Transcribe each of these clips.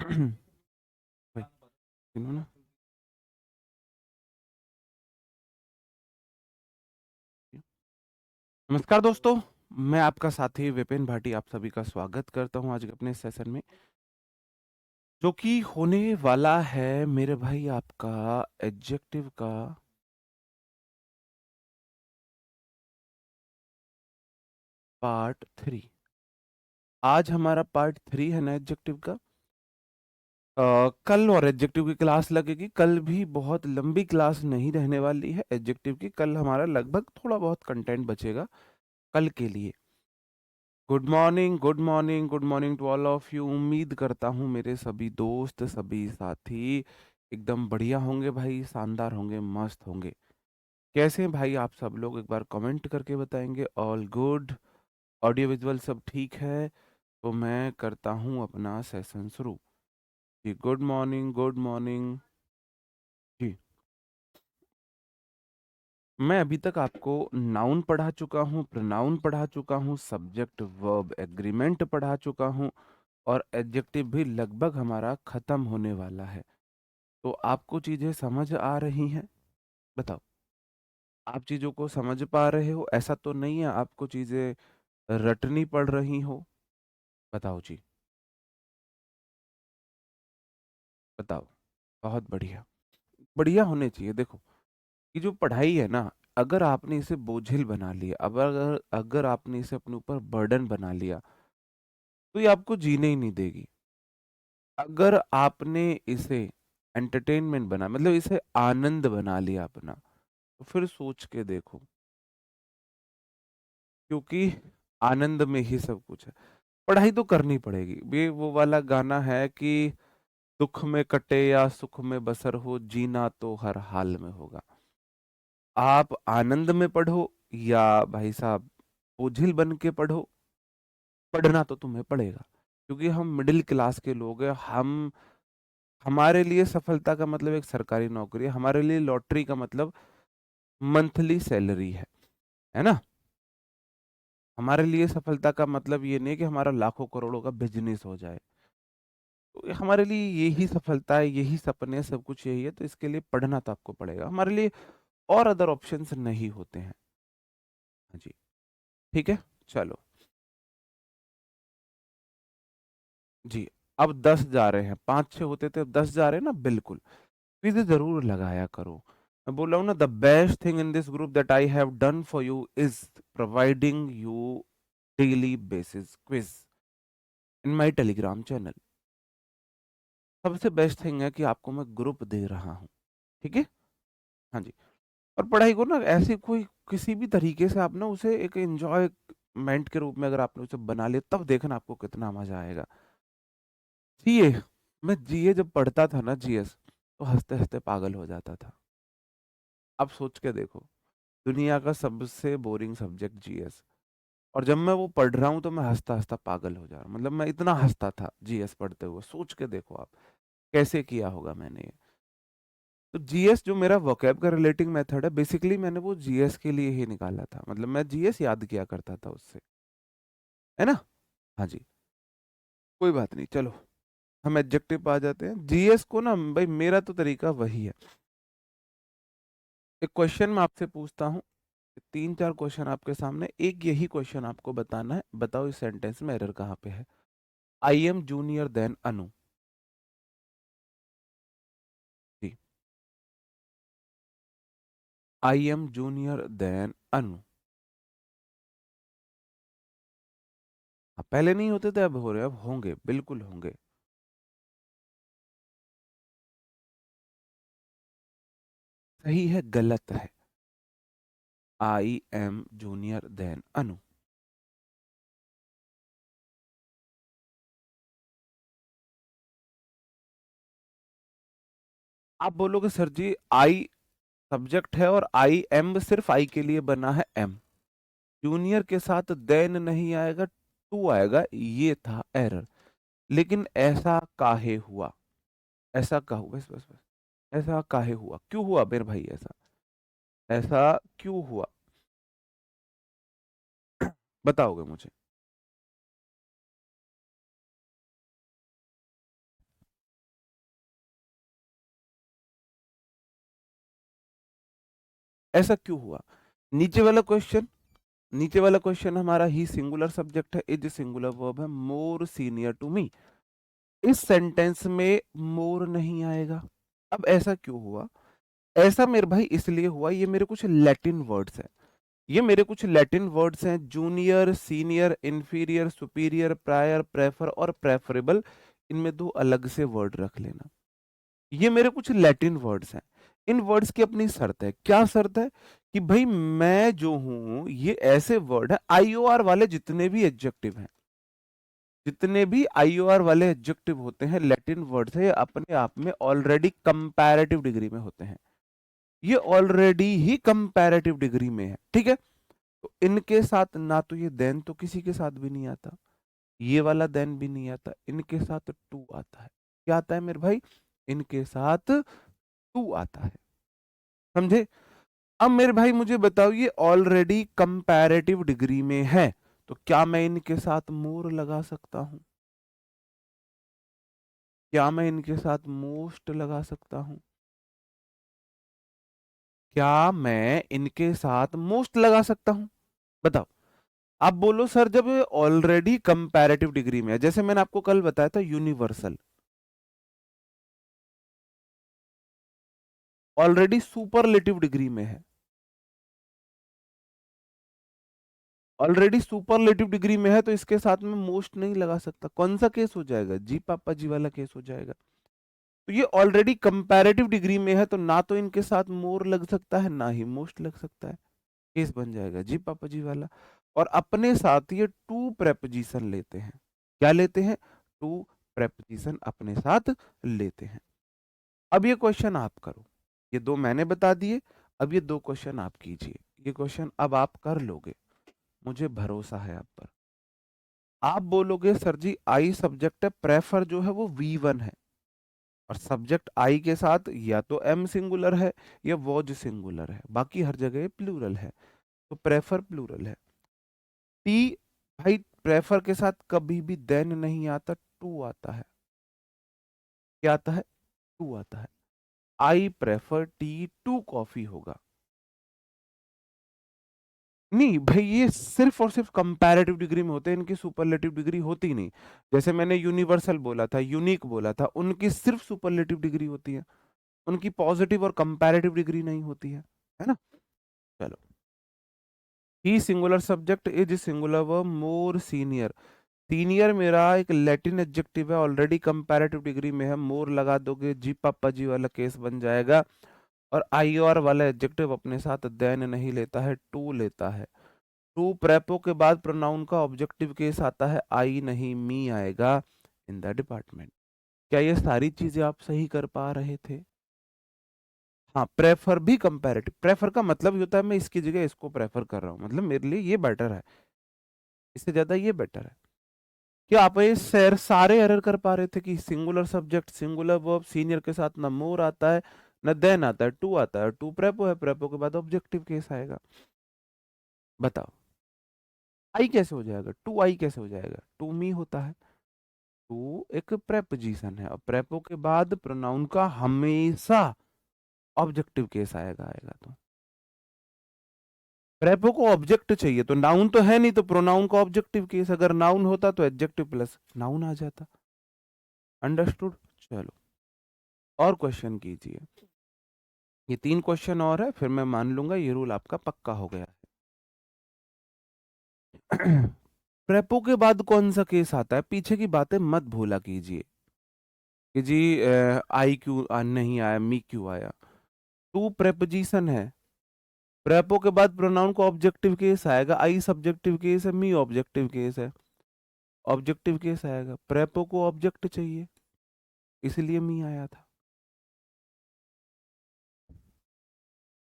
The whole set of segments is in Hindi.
भाई, इन्होंने नमस्कार दोस्तों, मैं आपका साथी विपिन भाटी आप सभी का स्वागत करता हूं आज के अपने सेशन में, जो कि होने वाला है मेरे भाई आपका एडजेक्टिव का पार्ट 3। आज हमारा पार्ट 3 है ना एडजेक्टिव का। कल और एडजेक्टिव की क्लास लगेगी। कल भी बहुत लंबी क्लास नहीं रहने वाली है एडजेक्टिव की। कल हमारा लगभग थोड़ा बहुत कंटेंट बचेगा कल के लिए। Good morning, good morning, good morning to all of you. उम्मीद करता हूँ मेरे सभी दोस्त, सभी साथी एकदम बढ़िया होंगे भाई, शानदार होंगे, मस्त होंगे। कैसे हैं भाई आप सब लोग? एक बार कमेंट करके बताएंगे। ऑल गुड, ऑडियो विजुअल सब ठीक है? तो मैं करता हूँ अपना सेशन शुरू। जी गुड मॉर्निंग, गुड मॉर्निंग जी। मैं अभी तक आपको नाउन पढ़ा चुका हूँ, प्रोनाउन पढ़ा चुका हूँ, सब्जेक्ट वर्ब एग्रीमेंट पढ़ा चुका हूँ और एडजेक्टिव भी लगभग हमारा खत्म होने वाला है। तो आपको चीजें समझ आ रही हैं? बताओ, आप चीजों को समझ पा रहे हो? ऐसा तो नहीं है आपको चीजें रटनी पड़ रही हो? बताओ जी, बताओ। बहुत बढ़िया, बढ़िया होने चाहिए। देखो, ये जो पढ़ाई है ना, अगर आपने इसे बोझिल बना लिया, अब अगर अगर आपने इसे अपने ऊपर बर्डन बना लिया, तो ये आपको जीने ही नहीं देगी। अगर आपने इसे एंटरटेनमेंट बना, मतलब इसे आनंद बना लिया अपना, तो फिर सोच के देखो, क्योंकि आनंद में ही सब कुछ है। पढ़ाई तो करनी पड़ेगी। ये वो वाला गाना है कि दुख में कटे या सुख में बसर हो, जीना तो हर हाल में होगा। आप आनंद में पढ़ो या भाई साहब बोझिल बन के पढ़ो, पढ़ना तो तुम्हें पड़ेगा। क्योंकि हम मिडिल क्लास के लोग हैं। हम हमारे लिए सफलता का मतलब एक सरकारी नौकरी है, हमारे लिए लॉटरी का मतलब मंथली सैलरी है ना। हमारे लिए सफलता का मतलब ये नहीं कि हमारा लाखों करोड़ों का बिजनेस हो जाए। तो हमारे लिए यही सफलता है, यही सपने हैं, सब कुछ यही है। तो इसके लिए पढ़ना तो आपको पड़ेगा, हमारे लिए और अदर ऑप्शंस नहीं होते हैं। हाँ जी, ठीक है, चलो जी। अब 10 जा रहे हैं, 5 6 होते थे, अब 10 जा रहे हैं ना, बिल्कुल। क्विज जरूर लगाया करो। मैं बोल रहा हूँ ना, the best thing in this group that I have done for you is providing you daily basis quiz in my Telegram channel. सबसे बेस्ट थिंग है कि आपको मैं ग्रुप दे रहा हूँ, ठीक है। हाँ जी। और पढ़ाई को ना ऐसे कोई किसी भी तरीके से आप ना उसे एक एंजॉयमेंट के रूप में अगर आपने उसे बना लिया, तब देखना आपको कितना मजा आएगा। जीए, मैं जीए जब पढ़ता था ना, जीएस, तो हंसते हंसते पागल हो जाता था। अब सोच के देखो, दुनिया का सबसे बोरिंग सब्जेक्ट जीएस, और जब मैं वो पढ़ रहा हूँ तो मैं हंसता हंसता पागल हो जा रहा हूँ। मतलब मैं इतना हंसता था जीएस पढ़ते हुए। सोच के देखो आप कैसे किया होगा मैंने ये। तो जीएस जो मेरा वोकैब का रिलेटिंग मेथड है, बेसिकली मैंने वो जीएस के लिए ही निकाला था। मतलब मैं जीएस याद किया करता था उससे, है ना। हाँ जी, कोई बात नहीं, चलो हम एडजेक्टिव पे आ जाते हैं। जीएस को ना भाई, मेरा तो तरीका वही है। एक क्वेश्चन मैं आपसे पूछता हूँ, 3 4 क्वेश्चन आपके सामने, एक यही क्वेश्चन आपको बताना है। बताओ इस सेंटेंस में एरर कहाँ पे है। I am junior then Anu. जी, I am junior then Anu. हाँ, पहले नहीं होते थे, अब हो रहे, अब होंगे, बिल्कुल होंगे। सही है, गलत है? आई एम जूनियर देन अनु। आप बोलोगे सर जी, आई सब्जेक्ट है और आई एम सिर्फ आई के लिए बना है, एम जूनियर के साथ देन नहीं आएगा, टू आएगा। ये था एरर। लेकिन ऐसा काहे हुआ? ऐसा का हुआ, बस बस बस, ऐसा काहे हुआ, क्यों हुआ मेरे भाई ऐसा? ऐसा क्यों हुआ? बताओगे मुझे? ऐसा क्यों हुआ? नीचे वाला क्वेश्चन, नीचे वाला क्वेश्चन हमारा ही सिंगुलर सब्जेक्ट है, इज सिंगुलर वर्ब है, मोर सीनियर टू मी। इस सेंटेंस में मोर नहीं आएगा। अब ऐसा क्यों हुआ? ऐसा मेरे भाई इसलिए हुआ, ये मेरे कुछ लैटिन वर्ड्स हैं, ये मेरे कुछ लैटिन वर्ड्स हैं, junior, senior, inferior, superior, prior, prefer और प्रेफरेबल। इनमें दो अलग से वर्ड रख लेना। ये मेरे कुछ लैटिन वर्ड्स हैं। इन वर्ड्स की अपनी शर्त है। क्या शर्त है? कि भाई मैं जो हूं, ये ऐसे वर्ड है, आईओआर वाले जितने भी एडजेक्टिव हैं, जितने भी आईओआर वाले एडजेक्टिव होते हैं, लैटिन वर्ड्स है, ये अपने आप में ऑलरेडी कंपैरेटिव डिग्री में होते हैं। ये ऑलरेडी ही कंपैरेटिव डिग्री में है, ठीक है। तो इनके साथ ना तो ये देन तो किसी के साथ भी नहीं आता, ये वाला देन भी नहीं आता, इनके साथ टू आता है। क्या आता है मेरे भाई? इनके साथ टू आता है। समझे? अब मेरे भाई मुझे बताओ, ये ऑलरेडी कंपैरेटिव डिग्री में है, तो क्या मैं इनके साथ मोर लगा सकता हूं? क्या मैं इनके साथ मोस्ट लगा सकता हूं? क्या मैं इनके साथ मोस्ट लगा सकता हूं? बताओ। आप बोलो सर, जब ऑलरेडी कंपैरेटिव डिग्री में है, जैसे मैंने आपको कल बताया था यूनिवर्सल, ऑलरेडी सुपरलेटिव डिग्री में है, ऑलरेडी सुपरलेटिव डिग्री में है, तो इसके साथ में मोस्ट नहीं लगा सकता। कौन सा केस हो जाएगा? जी पापा जी वाला केस हो जाएगा। तो ये ऑलरेडी कंपैरेटिव डिग्री में है, तो ना तो इनके साथ मोर लग सकता है, ना ही मोस्ट लग सकता है। केस बन जाएगा जी पापा जी वाला। और अपने साथ ये टू प्रेपोजिशन लेते हैं। क्या लेते हैं? टू प्रेपोजिशन अपने साथ लेते हैं। अब ये क्वेश्चन आप करो, ये दो मैंने बता दिए, अब ये दो क्वेश्चन आप कीजिए। ये क्वेश्चन अब आप कर लोगे, मुझे भरोसा है आप पर। आप बोलोगे सर जी आई सब्जेक्ट है, प्रेफर जो है वो V1 है, और सब्जेक्ट आई के साथ या तो एम सिंगुलर है या वॉज सिंगुलर है, बाकी हर जगह प्लूरल है, तो प्रेफर प्लूरल है। टी, भाई प्रेफर के साथ कभी भी देन नहीं आता, टू आता है। क्या आता है? टू आता है। I prefer tea to coffee होगा। नहीं भाई, ये सिर्फ और सिर्फ कंपैरेटिव डिग्री में होते हैं, इनकी सुपरलेटिव डिग्री होती नहीं। जैसे मैंने यूनिवर्सल बोला था, यूनिक बोला था, उनकी सिर्फ सुपरलेटिव डिग्री होती है, उनकी पॉजिटिव और कंपैरेटिव डिग्री नहीं होती है ना। चलो, he singular subject is singular verb more senior. Senior मेरा एक लैटिन एडजेक्टिव है, ऑलरेडी कंपैरेटिव डिग्री में है, मोर लगा दोगे जी पापा जी वाला केस बन जाएगा। और आई और वाला एडजेक्टिव अपने साथ देन नहीं लेता है, टू लेता है। टू प्रेपो के बाद प्रोनाउन का ऑब्जेक्टिव केस आता है, आई नहीं मी आएगा इन द डिपार्टमेंट। क्या ये सारी चीजें आप सही कर पा रहे थे? हाँ, प्रेफर भी कंपैरेटिव, प्रेफर का मतलब ये होता है मैं इसकी जगह इसको प्रेफर कर रहा हूँ, मतलब मेरे लिए ये बेटर है, इससे ज्यादा ये बेटर है। क्या आप ये सारे एरर कर पा रहे थे कि singular subject, singular verb, senior के साथ ना मोर आता है ना देन आता है, टू आता है, टू प्रेपो है, प्रेपो के बाद ऑब्जेक्टिव केस आएगा। बताओ, आई कैसे हो जाएगा? टू आई कैसे हो जाएगा? टू मी होता है, टू एक प्रेपोजिशन है, और प्रेपो के बाद प्रोनाउन का हमेशा ऑब्जेक्टिव केस आएगा तो प्रेपो को ऑब्जेक्ट चाहिए, तो नाउन तो है नहीं, तो प्रोनाउन का ऑब्जेक्टिव केस, अगर नाउन होता तो एडजेक्टिव प्लस नाउन आ जाता। अंडरस्टूड? चलो, और क्वेश्चन कीजिए। ये तीन क्वेश्चन और है, फिर मैं मान लूंगा ये रूल आपका पक्का हो गया है। प्रेपो के बाद कौन सा केस आता है? पीछे की बातें मत भूला कीजिए कि जी आई क्यों नहीं आया, मी क्यों आया। टू प्रेपोजिशन है, प्रेपो के बाद प्रोनाउन का ऑब्जेक्टिव केस आएगा, आई सब्जेक्टिव केस है, मी ऑब्जेक्टिव केस है, ऑब्जेक्टिव केस आएगा, प्रेपो को ऑब्जेक्ट चाहिए, इसलिए मी आया था।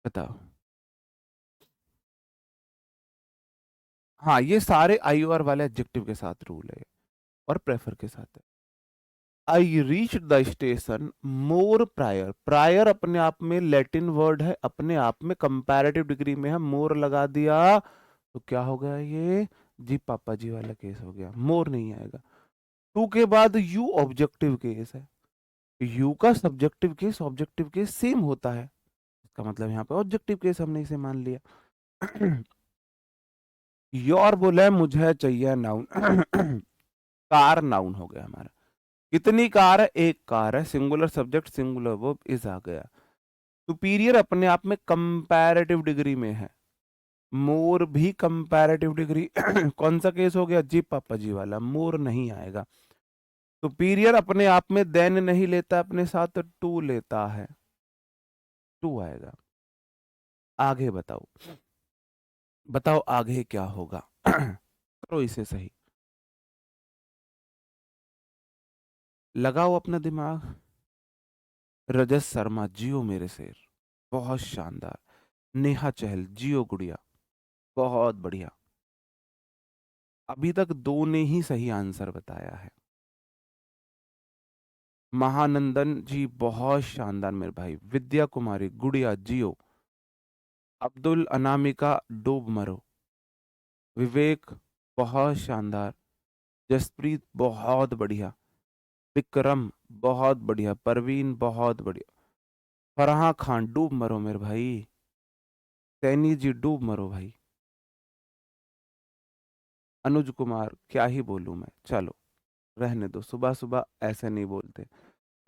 बताओ। हाँ, ये सारे आई और वाले एडजेक्टिव के साथ रूल है, और प्रेफर के साथ है। I reach the station more prior, prior अपने आप में लैटिन वर्ड है, अपने आप में कंपैरेटिव डिग्री में है, मोर लगा दिया तो क्या हो गया? ये जी पापा जी वाला केस हो गया, मोर नहीं आएगा। टू के बाद यू ऑब्जेक्टिव केस है, यू का subjective case objective case same होता है, इसका मतलब यहाँ पे ऑब्जेक्टिव केस हमने इसे मान लिया। योर बोला है मुझे चाहिए नाउन। कार नाउन हो गया हमारा। कितनी कार है? एक कार है। Singular subject singular verb is आ गया। सुपीरियर अपने आप में कंपैरेटिव डिग्री में है। मोर भी कंपैरेटिव डिग्री। कौन सा केस हो गया? जी पापा जी वाला। मोर नहीं आएगा। सुपीरियर अपने आप में देन नहीं लेता, अपने साथ टू लेता है। टू आएगा। आगे बताओ, बताओ आगे क्या होगा। करो इसे सही, लगाओ अपना दिमाग। रजत शर्मा जियो मेरे शेर, बहुत शानदार। नेहा चहल जियो गुड़िया, बहुत बढ़िया। अभी तक दो ने ही सही आंसर बताया है। महानंदन जी बहुत शानदार मेरे भाई। विद्या कुमारी गुड़िया जियो। अब्दुल अनामिका डूब मरो। विवेक बहुत शानदार। जसप्रीत बहुत बढ़िया। विक्रम बहुत बढ़िया। परवीन बहुत बढ़िया। फरहा खान डूब मरो मेरे भाई। सैनी जी डूब मरो भाई। अनुज कुमार क्या ही बोलूं मैं, चलो रहने दो। सुबह सुबह ऐसे नहीं बोलते।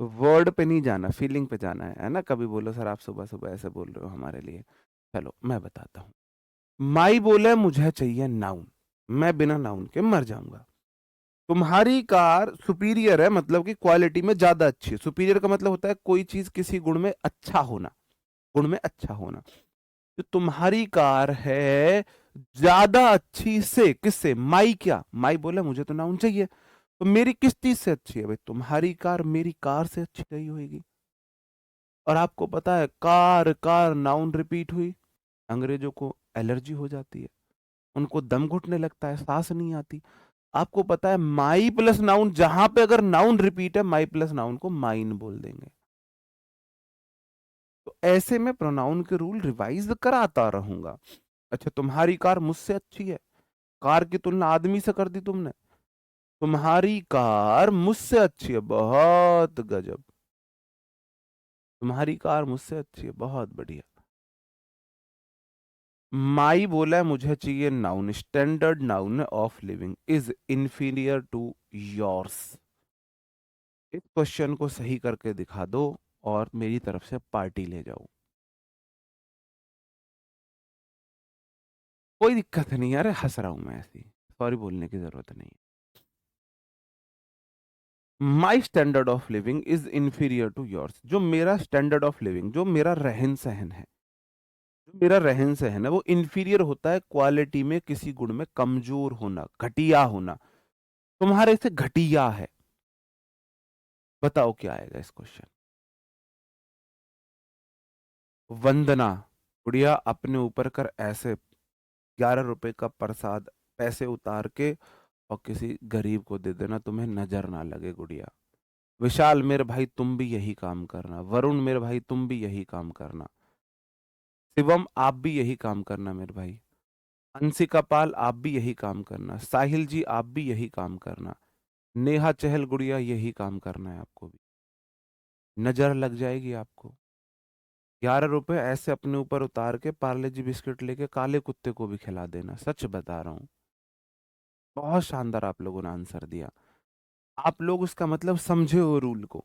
वर्ड पे नहीं जाना, फीलिंग पे जाना है ना। कभी बोलो सर आप सुबह सुबह ऐसे बोल रहे हो हमारे लिए। चलो मैं बताता हूँ। माई बोले मुझे चाहिए नाउन, मैं बिना नाउन के मर जाऊंगा। तुम्हारी कार सुपीरियर है, मतलब कि क्वालिटी में ज्यादा अच्छी है। सुपीरियर का मतलब होता है कोई चीज किसी गुण में अच्छा होना, गुण में अच्छा होना। जो तुम्हारी कार है ज्यादा अच्छी से किससे? माई। क्या माई बोले मुझे तो नाउन चाहिए, तो मेरी किस चीज से अच्छी है भाई? तुम्हारी कार मेरी कार से अच्छी रही होगी। और आपको पता है कार कार नाउन रिपीट हुई, अंग्रेजों को एलर्जी हो जाती है, उनको दम घुटने लगता है, सांस नहीं आती। आपको पता है माई प्लस नाउन, जहां पे अगर नाउन रिपीट है माई प्लस नाउन को माइन बोल देंगे। तो ऐसे में प्रोनाउन के रूल रिवाइज कराता रहूंगा। अच्छा तुम्हारी कार मुझसे अच्छी है, कार की तुलना आदमी से कर दी तुमने। तुम्हारी कार मुझसे अच्छी है, बहुत गजब। तुम्हारी कार मुझसे अच्छी है, बहुत बढ़िया। माई बोला है मुझे चाहिए noun, standard noun of living is inferior to yours. इस क्वेश्चन को सही करके दिखा दो और मेरी तरफ से पार्टी ले जाओ। कोई दिक्कत नहीं यार, हंस रहा हूं मैं, ऐसी सॉरी बोलने की जरूरत नहीं। My standard of living is inferior to yours. जो मेरा स्टैंडर्ड ऑफ लिविंग, जो मेरा रहन सहन है, जो मेरा रहन सहन है वो इंफीरियर होता है क्वालिटी में, किसी गुण में कमजोर होना, घटिया होना। तुम्हारे से घटिया है। बताओ क्या आएगा इस क्वेश्चन। वंदना गुड़िया अपने ऊपर कर ऐसे, 11 रुपए का प्रसाद पैसे उतार के और किसी गरीब को दे देना, तुम्हें नजर ना लगे गुड़िया। विशाल मेरे भाई तुम भी यही काम करना। वरुण मेरे भाई तुम भी यही काम करना। शिवम आप भी यही काम करना मेरे भाई। अंशिका पाल आप भी यही काम करना। साहिल जी आप भी यही काम करना। नेहा चहल गुड़िया यही काम करना है आपको भी, नजर लग जाएगी आपको। 11 रुपए ऐसे अपने ऊपर उतार के पार्ले जी बिस्किट लेके काले कुत्ते को भी खिला देना, सच बता रहा हूँ। बहुत शानदार आप लोगों ने आंसर दिया। आप लोग उसका मतलब समझे हो रूल को,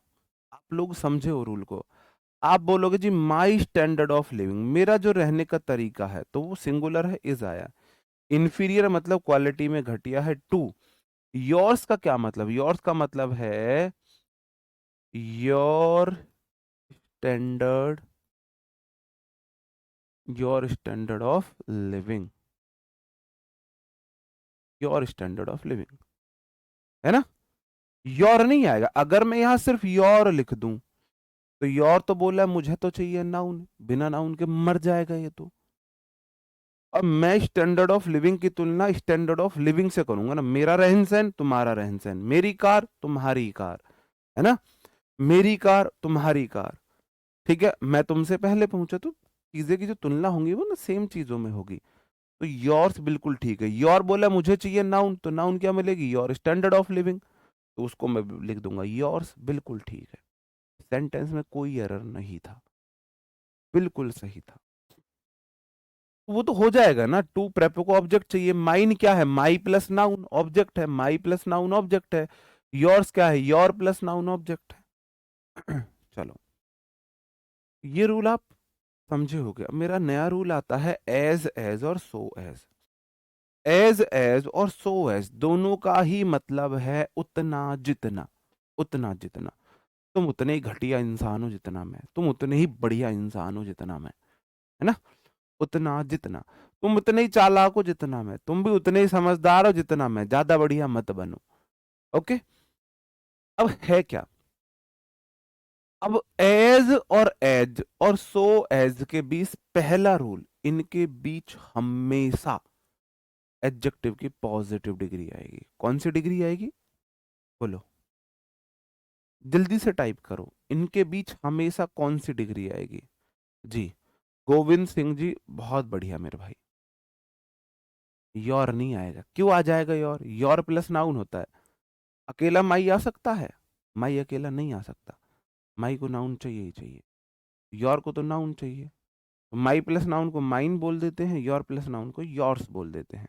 आप लोग समझे हो रूल को। आप बोलोगे जी माई स्टैंडर्ड ऑफ लिविंग, मेरा जो रहने का तरीका है, तो वो सिंगुलर है, इज आया। इंफीरियर मतलब क्वालिटी में घटिया है, टू। योर्स का क्या मतलब? योर्स का मतलब है your standard, your standard of living, your standard of living, है ना। योर नहीं आएगा। अगर मैं यहां सिर्फ योर लिख दूं तो योर तो बोला है मुझे तो चाहिए नाउन, बिना नाउन के मर जाएगा ये तो। अब मैं स्टैंडर्ड ऑफ लिविंग की तुलना स्टैंडर्ड ऑफ लिविंग से करूंगा ना। मेरा रहन सहन तुम्हारा रहन सहन, मेरी कार तुम्हारी कार, है ना। मेरी कार तुम्हारी कार, ठीक है। मैं तुमसे पहले पहुंचा तो चीजें की जो तुलना होंगी वो ना सेम चीजों में होगी। तो योर्स बिल्कुल ठीक है। योर बोला मुझे चाहिए नाउन, तो नाउन क्या मिलेगी? Your standard of living. तो उसको मैं लिख दूंगा योर्स, बिल्कुल ठीक है। सेंटेंस में कोई एरर नहीं था। बिल्कुल सही था। वो तो हो जाएगा ना, टू प्रेपो को ऑब्जेक्ट चाहिए। माइन क्या है, माई प्लस नाउन ऑब्जेक्ट है, माई प्लस नाउन ऑब्जेक्ट है। योर्स क्या है, योर प्लस नाउन ऑब्जेक्ट है। चलो, ये रूल आप समझे हो गया। मेरा नया रूल आता है एज एज और सो एज। एज एज और सो एज दोनों का ही मतलब है उतना जितना। उतना जितना। तुम उतने ही घटिया इंसान हो जितना मैं, तुम उतने ही बढ़िया इंसान हो जितना मैं, है ना। उतना जितना। तुम उतने ही चालाक हो जितना मैं, तुम भी उतने ही समझदार हो जितना मैं, ज्यादा बढ़िया मत बनो। ओके। अब है क्या, अब एज और एज और सो एज के बीच पहला रूल, इनके बीच हमेशा एडजेक्टिव की पॉजिटिव डिग्री आएगी। कौन सी डिग्री आएगी, बोलो, जल्दी से टाइप करो। इनके बीच हमेशा कौन सी डिग्री आएगी। जी, गोविंद सिंह जी बहुत बढ़िया मेरे भाई। योर नहीं आएगा। क्यों आ जाएगा योर, योर प्लस नाउन होता है। अकेला माई आ सकता है, माई अकेला नहीं आ सकता। माई को नाउन चाहिए ही चाहिए, योर को तो नाउन चाहिए। तो माई प्लस नाउन को माइन बोल देते हैं, योर प्लस नाउन को योर्स बोल देते हैं।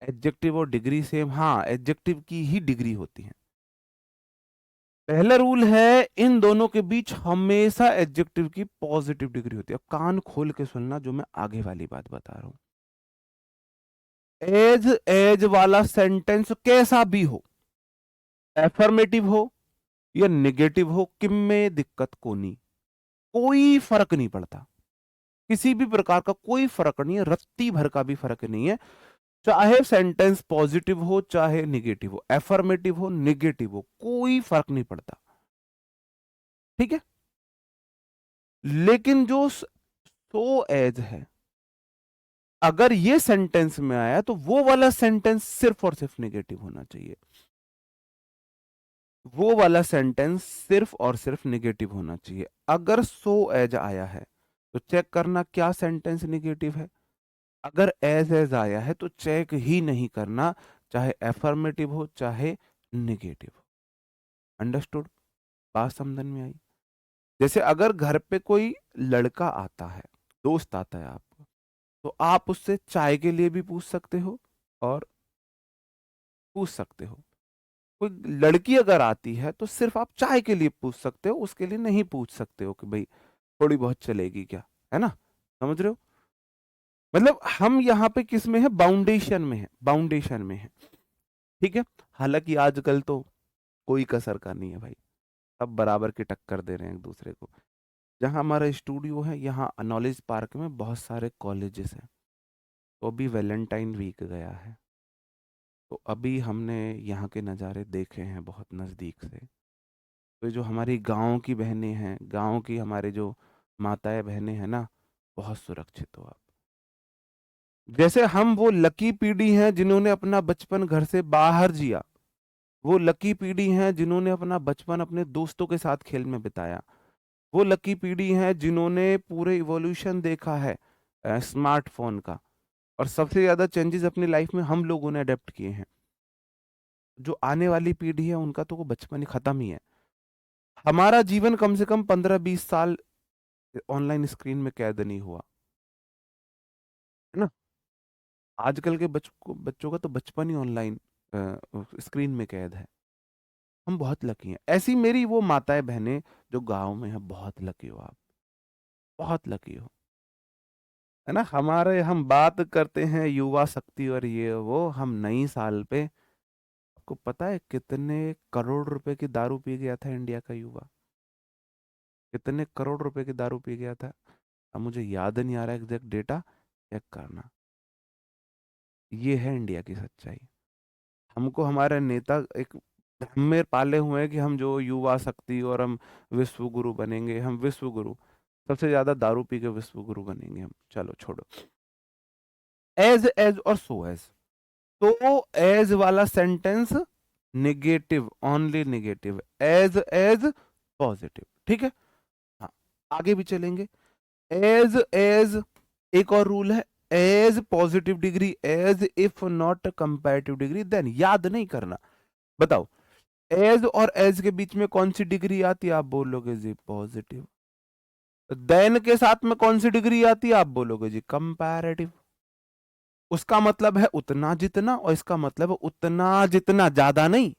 एडजेक्टिव और डिग्री सेम, हाँ एडजेक्टिव की ही डिग्री होती है। पहला रूल है इन दोनों के बीच हमेशा एडजेक्टिव की पॉजिटिव डिग्री होती है। अब कान खोल के सुनना जो मैं आगे वाली बात बता रहा हूं। एज एज वाला सेंटेंस कैसा भी हो, एफर्मेटिव हो या निगेटिव हो, किम में दिक्कत को नहीं, कोई फर्क नहीं पड़ता। किसी भी प्रकार का कोई फर्क नहीं है, रत्ती भर का भी फर्क नहीं है। चाहे सेंटेंस पॉजिटिव हो चाहे निगेटिव हो, एफर्मेटिव हो निगेटिव हो, कोई फर्क नहीं पड़ता। ठीक है। लेकिन जो सो एज है, अगर ये सेंटेंस में आया तो वो वाला सेंटेंस सिर्फ और सिर्फ निगेटिव होना चाहिए। वो वाला सेंटेंस सिर्फ और सिर्फ निगेटिव होना चाहिए। अगर सो एज आया है तो चेक करना क्या सेंटेंस निगेटिव है। अगर एज एज आया है तो चेक ही नहीं करना, चाहे एफर्मेटिव हो चाहे निगेटिव हो। अंडरस्टूड, बात समझ में आई। जैसे अगर घर पे कोई लड़का आता है, दोस्त आता है आपको, तो आप उससे चाय के लिए भी पूछ सकते हो और पूछ सकते हो। कोई लड़की अगर आती है तो सिर्फ आप चाय के लिए पूछ सकते हो, उसके लिए नहीं पूछ सकते हो कि भाई थोड़ी बहुत चलेगी क्या, है ना। समझ रहे हो, मतलब हम यहाँ पे किस में है, बाउंडेशन में है, बाउंडेशन में है। ठीक है। हालांकि आजकल तो कोई कसर का नहीं है भाई, सब बराबर की टक्कर दे रहे हैं एक दूसरे को। जहाँ हमारा स्टूडियो है, यहाँ नॉलेज पार्क में बहुत सारे कॉलेजेस हैं। तो अभी वैलेंटाइन वीक गया है, तो अभी हमने यहाँ के नज़ारे देखे हैं बहुत नज़दीक से। तो जो हमारी गांव की बहनें हैं, गांव की हमारे जो माताएं बहनें हैं ना, बहुत सुरक्षित हो आप। जैसे हम वो लकी पीढ़ी हैं जिन्होंने अपना बचपन घर से बाहर जिया, वो लकी पीढ़ी हैं जिन्होंने अपना बचपन अपने दोस्तों के साथ खेल में बिताया, वो लकी पीढ़ी हैं जिन्होंने पूरे इवोल्यूशन देखा है स्मार्टफोन का। और सबसे ज्यादा चेंजेस अपनी लाइफ में हम लोगों ने अडेप्ट किए हैं। जो आने वाली पीढ़ी है उनका तो वो बचपन ही खत्म ही है। हमारा जीवन कम से कम 15-20 साल ऑनलाइन स्क्रीन में कैद नहीं हुआ, है ना। आजकल के बच्चों का तो बचपन ही ऑनलाइन स्क्रीन में कैद है। हम बहुत लकी हैं। ऐसी मेरी वो माताएं बहनें जो गांव में है, बहुत लकी हो आप, बहुत लकी हो, है ना। हमारे हम बात करते हैं युवा शक्ति और ये वो, हम नई साल पे, आपको पता है कितने करोड़ रुपए की दारू पी गया था इंडिया का युवा, कितने करोड़ रुपए की दारू पी गया था। अब मुझे याद नहीं आ रहा एग्जैक्ट डेटा, चेक करना। ये है इंडिया की सच्चाई। हमको हमारे नेता एक भ्रम में पाले हुए हैं कि हम जो युवा शक्ति और हम विश्व गुरु बनेंगे, हम विश्व गुरु, सबसे ज्यादा दारू पी के विश्व गुरु बनेंगे हम। चलो छोड़ो। एज एज और सो एज, तो एज वाला sentence negative, only negative, as as positive. ठीक है। हाँ, आगे भी चलेंगे। एज एज, एक और रूल है, as positive degree, as if not comparative degree then. याद नहीं करना। बताओ, एज और एज के बीच में कौन सी डिग्री आती है, आप बोलोगे जी पॉजिटिव। देन के साथ में कौन सी डिग्री आती है? आप बोलोगे जी कंपैरेटिव। उसका मतलब है उतना जितना, और इसका मतलब है उतना जितना, ज्यादा नहीं,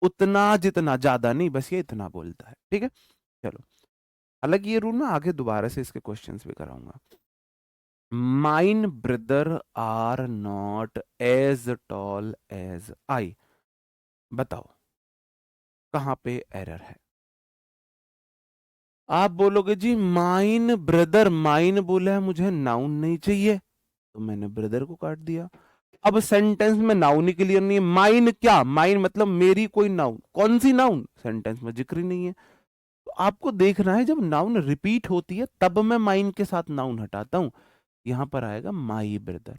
उतना जितना, ज्यादा नहीं, बस ये इतना बोलता है। ठीक है, चलो। हालांकि ये रूल मैं आगे दोबारा से इसके क्वेश्चंस भी कराऊंगा। Mine brother are not as tall as I. बताओ कहां पे एरर है? आप बोलोगे जी माइन ब्रदर, माइन बोला है, मुझे नाउन नहीं चाहिए, तो मैंने ब्रदर को काट दिया। अब सेंटेंस में नाउन ही क्लियर नहीं है। माइन क्या? माइन मतलब मेरी कोई नाउन, कौन सी नाउन? सेंटेंस में जिक्र ही नहीं है। तो आपको देखना है जब नाउन रिपीट होती है तब मैं माइन के साथ नाउन हटाता हूं। यहां पर आएगा माई ब्रदर।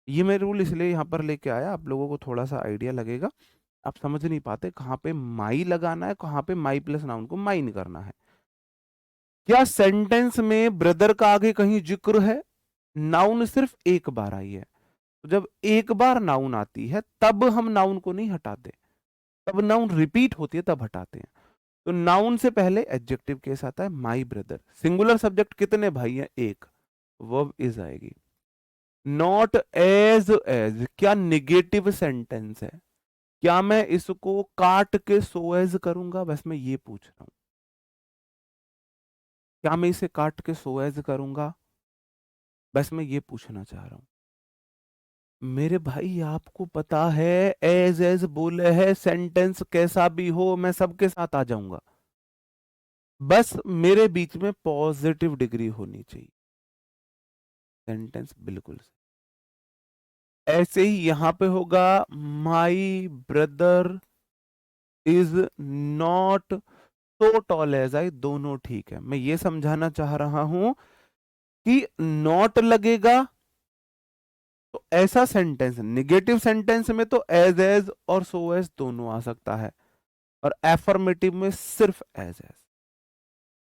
ये मैं रूल इसलिए यहां पर लेके आया, आप लोगों को थोड़ा सा आइडिया लगेगा। आप समझ नहीं पाते कहां पे माई लगाना है, कहां पे माई प्लस नाउन को माइन करना है। क्या सेंटेंस में ब्रदर का आगे कहीं जिक्र है? नाउन सिर्फ एक बार आई है। तो जब एक बार नाउन आती है तब हम नाउन को नहीं हटाते, तब नाउन रिपीट होती है तब हटाते हैं। तो नाउन से पहले एडजेक्टिव केस आता है माई ब्रदर। सिंगुलर सब्जेक्ट कितने भाई हैं? एक। वर्ब इज आएगी। नॉट एज एज क्या निगेटिव सेंटेंस है? क्या मैं इसको काट के सो एज करूंगा? बस मैं ये पूछ रहा हूं, क्या मैं इसे काट के सो एज करूंगा? बस मैं ये पूछना चाह रहा हूं। मेरे भाई आपको पता है एज बोले है, सेंटेंस कैसा भी हो मैं सबके साथ आ जाऊंगा, बस मेरे बीच में पॉजिटिव डिग्री होनी चाहिए। सेंटेंस बिल्कुल सही। ऐसे ही यहां पे होगा my brother is not so tall as I, दोनों ठीक है। मैं ये समझाना चाह रहा हूं कि नॉट लगेगा तो ऐसा सेंटेंस, निगेटिव सेंटेंस में तो एज और सो एज दोनों आ सकता है, और एफर्मेटिव में सिर्फ एज।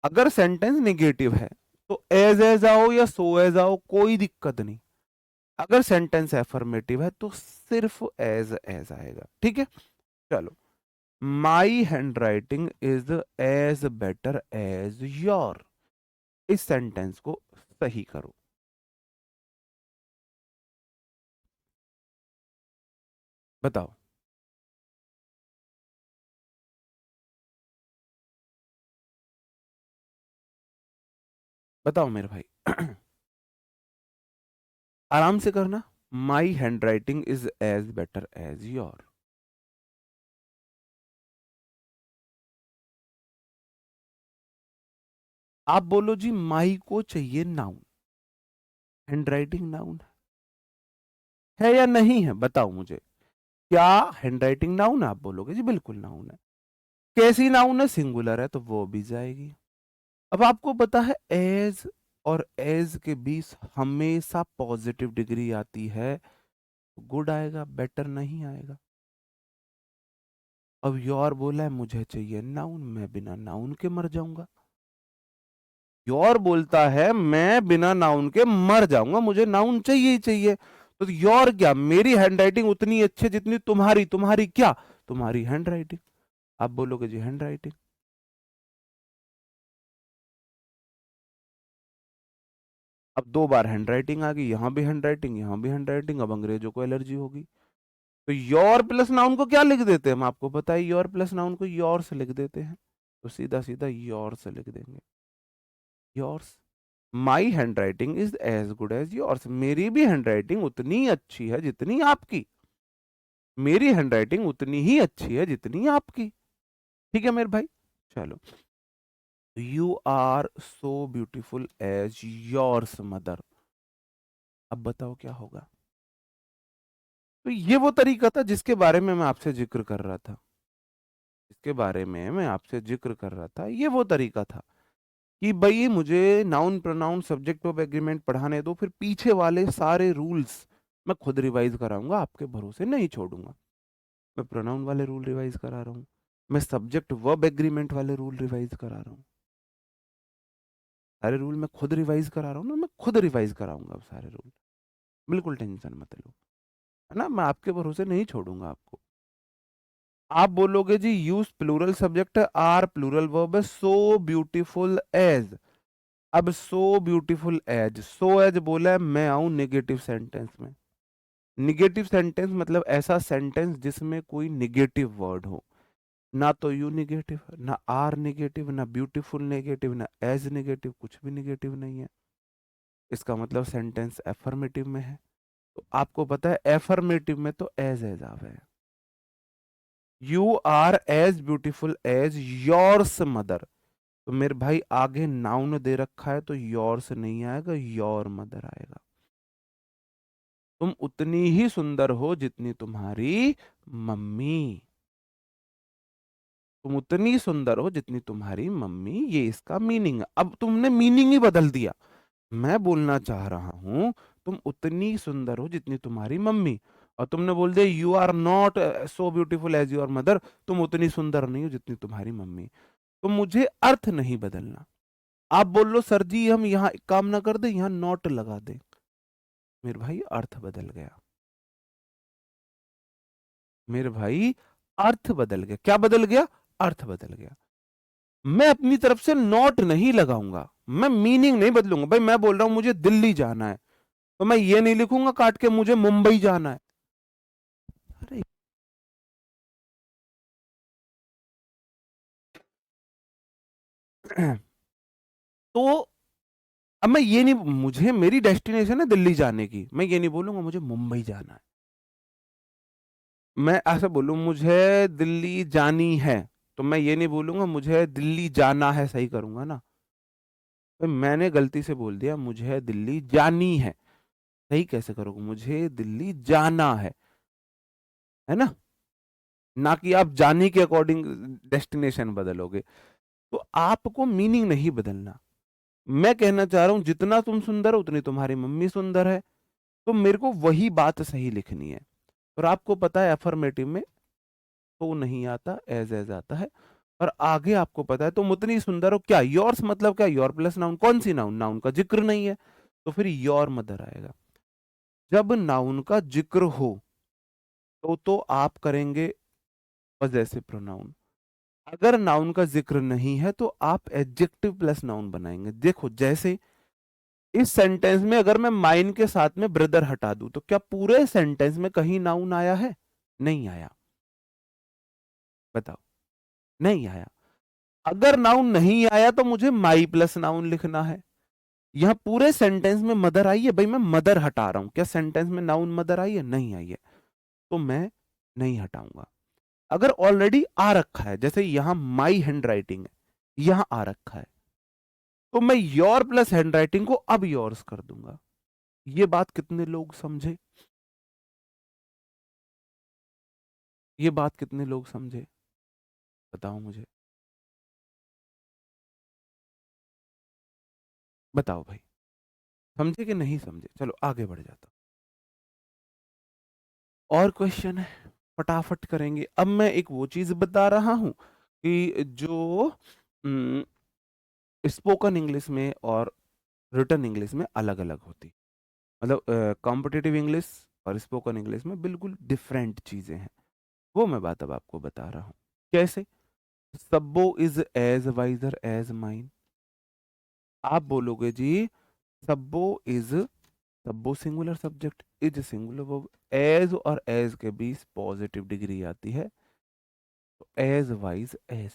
अगर सेंटेंस निगेटिव है तो एज आओ या सो एज आओ कोई दिक्कत नहीं। अगर सेंटेंस एफर्मेटिव है तो सिर्फ एज आएगा। ठीक है, चलो। My handwriting is as better as your, इस सेंटेंस को सही करो। बताओ, बताओ मेरे भाई। आराम से करना। My handwriting is as better as your. आप बोलो जी माई को चाहिए नाउन, हैंड राइटिंग नाउन है या नहीं है? बताओ मुझे, क्या हैंड राइटिंग नाउन है? आप बोलोगे जी बिल्कुल नाउन है। कैसी नाउन है? सिंगुलर है तो वो भी जाएगी। अब आपको पता है एज और एज के बीच हमेशा पॉजिटिव डिग्री आती है, गुड आएगा, बेटर नहीं आएगा। अब योर बोला है मुझे चाहिए नाउन, मैं बिना नाउन के मर जाऊंगा। योर बोलता है मैं बिना नाउन के मर जाऊंगा, मुझे नाउन चाहिए ही चाहिए। तो योर क्या? मेरी हैंडराइटिंग उतनी अच्छी जितनी तुम्हारी। तुम्हारी क्या? तुम्हारी हैंडराइटिंग। आप बोलोगे जी हैंडराइटिंग। अब दो बार हैंडराइटिंग आ गई, यहां भी हैंडराइटिंग, यहां भी हैंडराइटिंग, अब अंग्रेजों को एलर्जी होगी। तो योर प्लस नाउन को क्या लिख देते हैं? हम आपको पता है योर प्लस नाउन को योर से लिख देते हैं, तो सीधा सीधा योर से लिख देंगे, yours. My handwriting is as good as yours, मेरी भी हैंड राइटिंग उतनी अच्छी है जितनी आपकी, मेरी हैंड राइटिंग उतनी ही अच्छी है जितनी आपकी। ठीक है मेरे भाई, चलो। You are so beautiful as yours mother. अब बताओ क्या होगा? तो ये वो तरीका था जिसके बारे में मैं आपसे जिक्र कर रहा था, जिसके बारे में मैं आपसे जिक्र कर रहा था, ये वो तरीका था कि भाई मुझे noun pronoun subject of agreement पढ़ाने दो, फिर पीछे वाले सारे रूल्स मैं खुद रिवाइज कराऊंगा, आपके भरोसे नहीं छोड़ूंगा। मैं प्रोनाउन वाले रूल रिवाइज करा रहा हूँ, मैं सब्जेक्ट वर्ब एग्रीमेंट वाले रूल रिवाइज करा रहा हूँ, सारे रूल मैं खुद रिवाइज करा रहा हूँ ना, मैं खुद रिवाइज कराऊंगा अब सारे रूल। बिल्कुल टेंशन मत लो, है ना, मैं आपके भरोसे नहीं छोड़ूंगा आपको। आप बोलोगे जी यूज प्लूरल सब्जेक्ट है, आर प्लूरल वर्ब है, सो ब्यूटीफुल एज। अब so beautiful as, so as बोला है, मैं आऊं नेगेटिव सेंटेंस में। निगेटिव सेंटेंस मतलब ऐसा सेंटेंस जिसमें कोई निगेटिव वर्ड हो। ना तो यू निगेटिव, ना आर निगेटिव, ना ब्यूटीफुल निगेटिव, ना एज निगेटिव, कुछ भी निगेटिव नहीं है। इसका मतलब सेंटेंस एफर्मेटिव में है। तो आपको पता है एफर्मेटिव में तो एज आवे है। You are as beautiful as yours mother. तो मेरे भाई आगे नाउन दे रखा है तो योर्स नहीं आएगा, योर मदर आएगा। तुम उतनी ही सुंदर हो जितनी तुम्हारी मम्मी। तुम उतनी सुंदर हो जितनी तुम्हारी मम्मी, ये इसका मीनिंग है। अब तुमने मीनिंग ही बदल दिया। मैं बोलना चाह रहा हूं तुम उतनी सुंदर हो जितनी तुम्हारी मम्मी, और तुमने बोल दिया you are not so beautiful as your mother, तुम उतनी सुंदर नहीं हो जितनी तुम्हारी मम्मी। तो मुझे अर्थ नहीं बदलना। आप बोल लो सर जी हम यहाँ एक काम ना कर दे, यहाँ नॉट लगा दे। मेरे भाई अर्थ बदल गया। मेरे भाई अर्थ बदल गया। क्या बदल गया? अर्थ बदल गया। मैं अपनी तरफ से नॉट नहीं लगाऊंगा, मैं मीनिंग नहीं बदलूंगा। भाई मैं बोल रहा हूं मुझे दिल्ली जाना है, तो मैं ये नहीं लिखूंगा काट के मुझे मुंबई जाना है। अरे तो अब मैं ये नहीं, मुझे मेरी डेस्टिनेशन है दिल्ली जाने की, मैं ये नहीं बोलूंगा मुझे मुंबई जाना है। मैं ऐसा बोलूं मुझे दिल्ली जानी है, तो मैं ये नहीं बोलूंगा मुझे दिल्ली जाना है, सही करूंगा ना। तो मैंने गलती से बोल दिया मुझे दिल्ली जानी है, सही कैसे करोगे? मुझे दिल्ली जाना है ना। ना कि आप जाने के अकॉर्डिंग डेस्टिनेशन बदलोगे। तो आपको मीनिंग नहीं बदलना। मैं कहना चाह रहा हूं जितना तुम सुंदर हो उतनी तुम्हारी मम्मी सुंदर है, तो मेरे को वही बात सही लिखनी है। और आपको पता है अफर्मेटिव में तो नहीं आता, एज आता है। और आगे आपको पता है तुम उतनी सुंदर हो, क्या योर्स मतलब क्या? योर प्लस नाउन, कौन सी नाउन? नाउन का जिक्र नहीं है, तो फिर योर मदर आएगा। जब नाउन का जिक्र हो तो आप करेंगे पजेसिव प्रोनाउन। अगर नाउन का जिक्र नहीं है तो आप एडजेक्टिव प्लस नाउन बनाएंगे। देखो जैसे इस सेंटेंस में अगर मैं माइन के साथ में ब्रदर हटा दूं तो क्या पूरे सेंटेंस में कहीं नाउन आया है? नहीं आया। बताओ, नहीं आया। अगर नाउन नहीं आया तो मुझे माई प्लस नाउन लिखना है। यहां पूरे सेंटेंस में मदर आई है, भाई मैं मदर हटा रहा हूं, क्या सेंटेंस में नाउन मदर आई है? नहीं आई है, तो मैं नहीं हटाऊंगा। अगर ऑलरेडी आ रखा है, जैसे यहां माई हैंड राइटिंग है, यहां आ रखा है, तो मैं योर प्लस हैंड राइटिंग को अब योर्स कर दूंगा। ये बात कितने लोग समझे? ये बात कितने लोग समझे? बताओ मुझे, बताओ भाई, समझे कि नहीं समझे? चलो आगे बढ़ जाता हूं। और क्वेश्चन है, फटाफट करेंगे। अब मैं एक वो चीज बता रहा हूं कि जो स्पोकन इंग्लिश में और रिटन इंग्लिश में अलग अलग होती, मतलब कॉम्पिटिटिव इंग्लिश और स्पोकन इंग्लिश में बिल्कुल डिफरेंट चीजें हैं। वो मैं बात अब आपको बता रहा हूँ। कैसे? Sabbo is as wiser as mine. आप बोलोगे जी Sabbo is, Sabbo singular subject, is singular verb, as और एज के बीच पॉजिटिव डिग्री आती है, तो एज वाइज एज।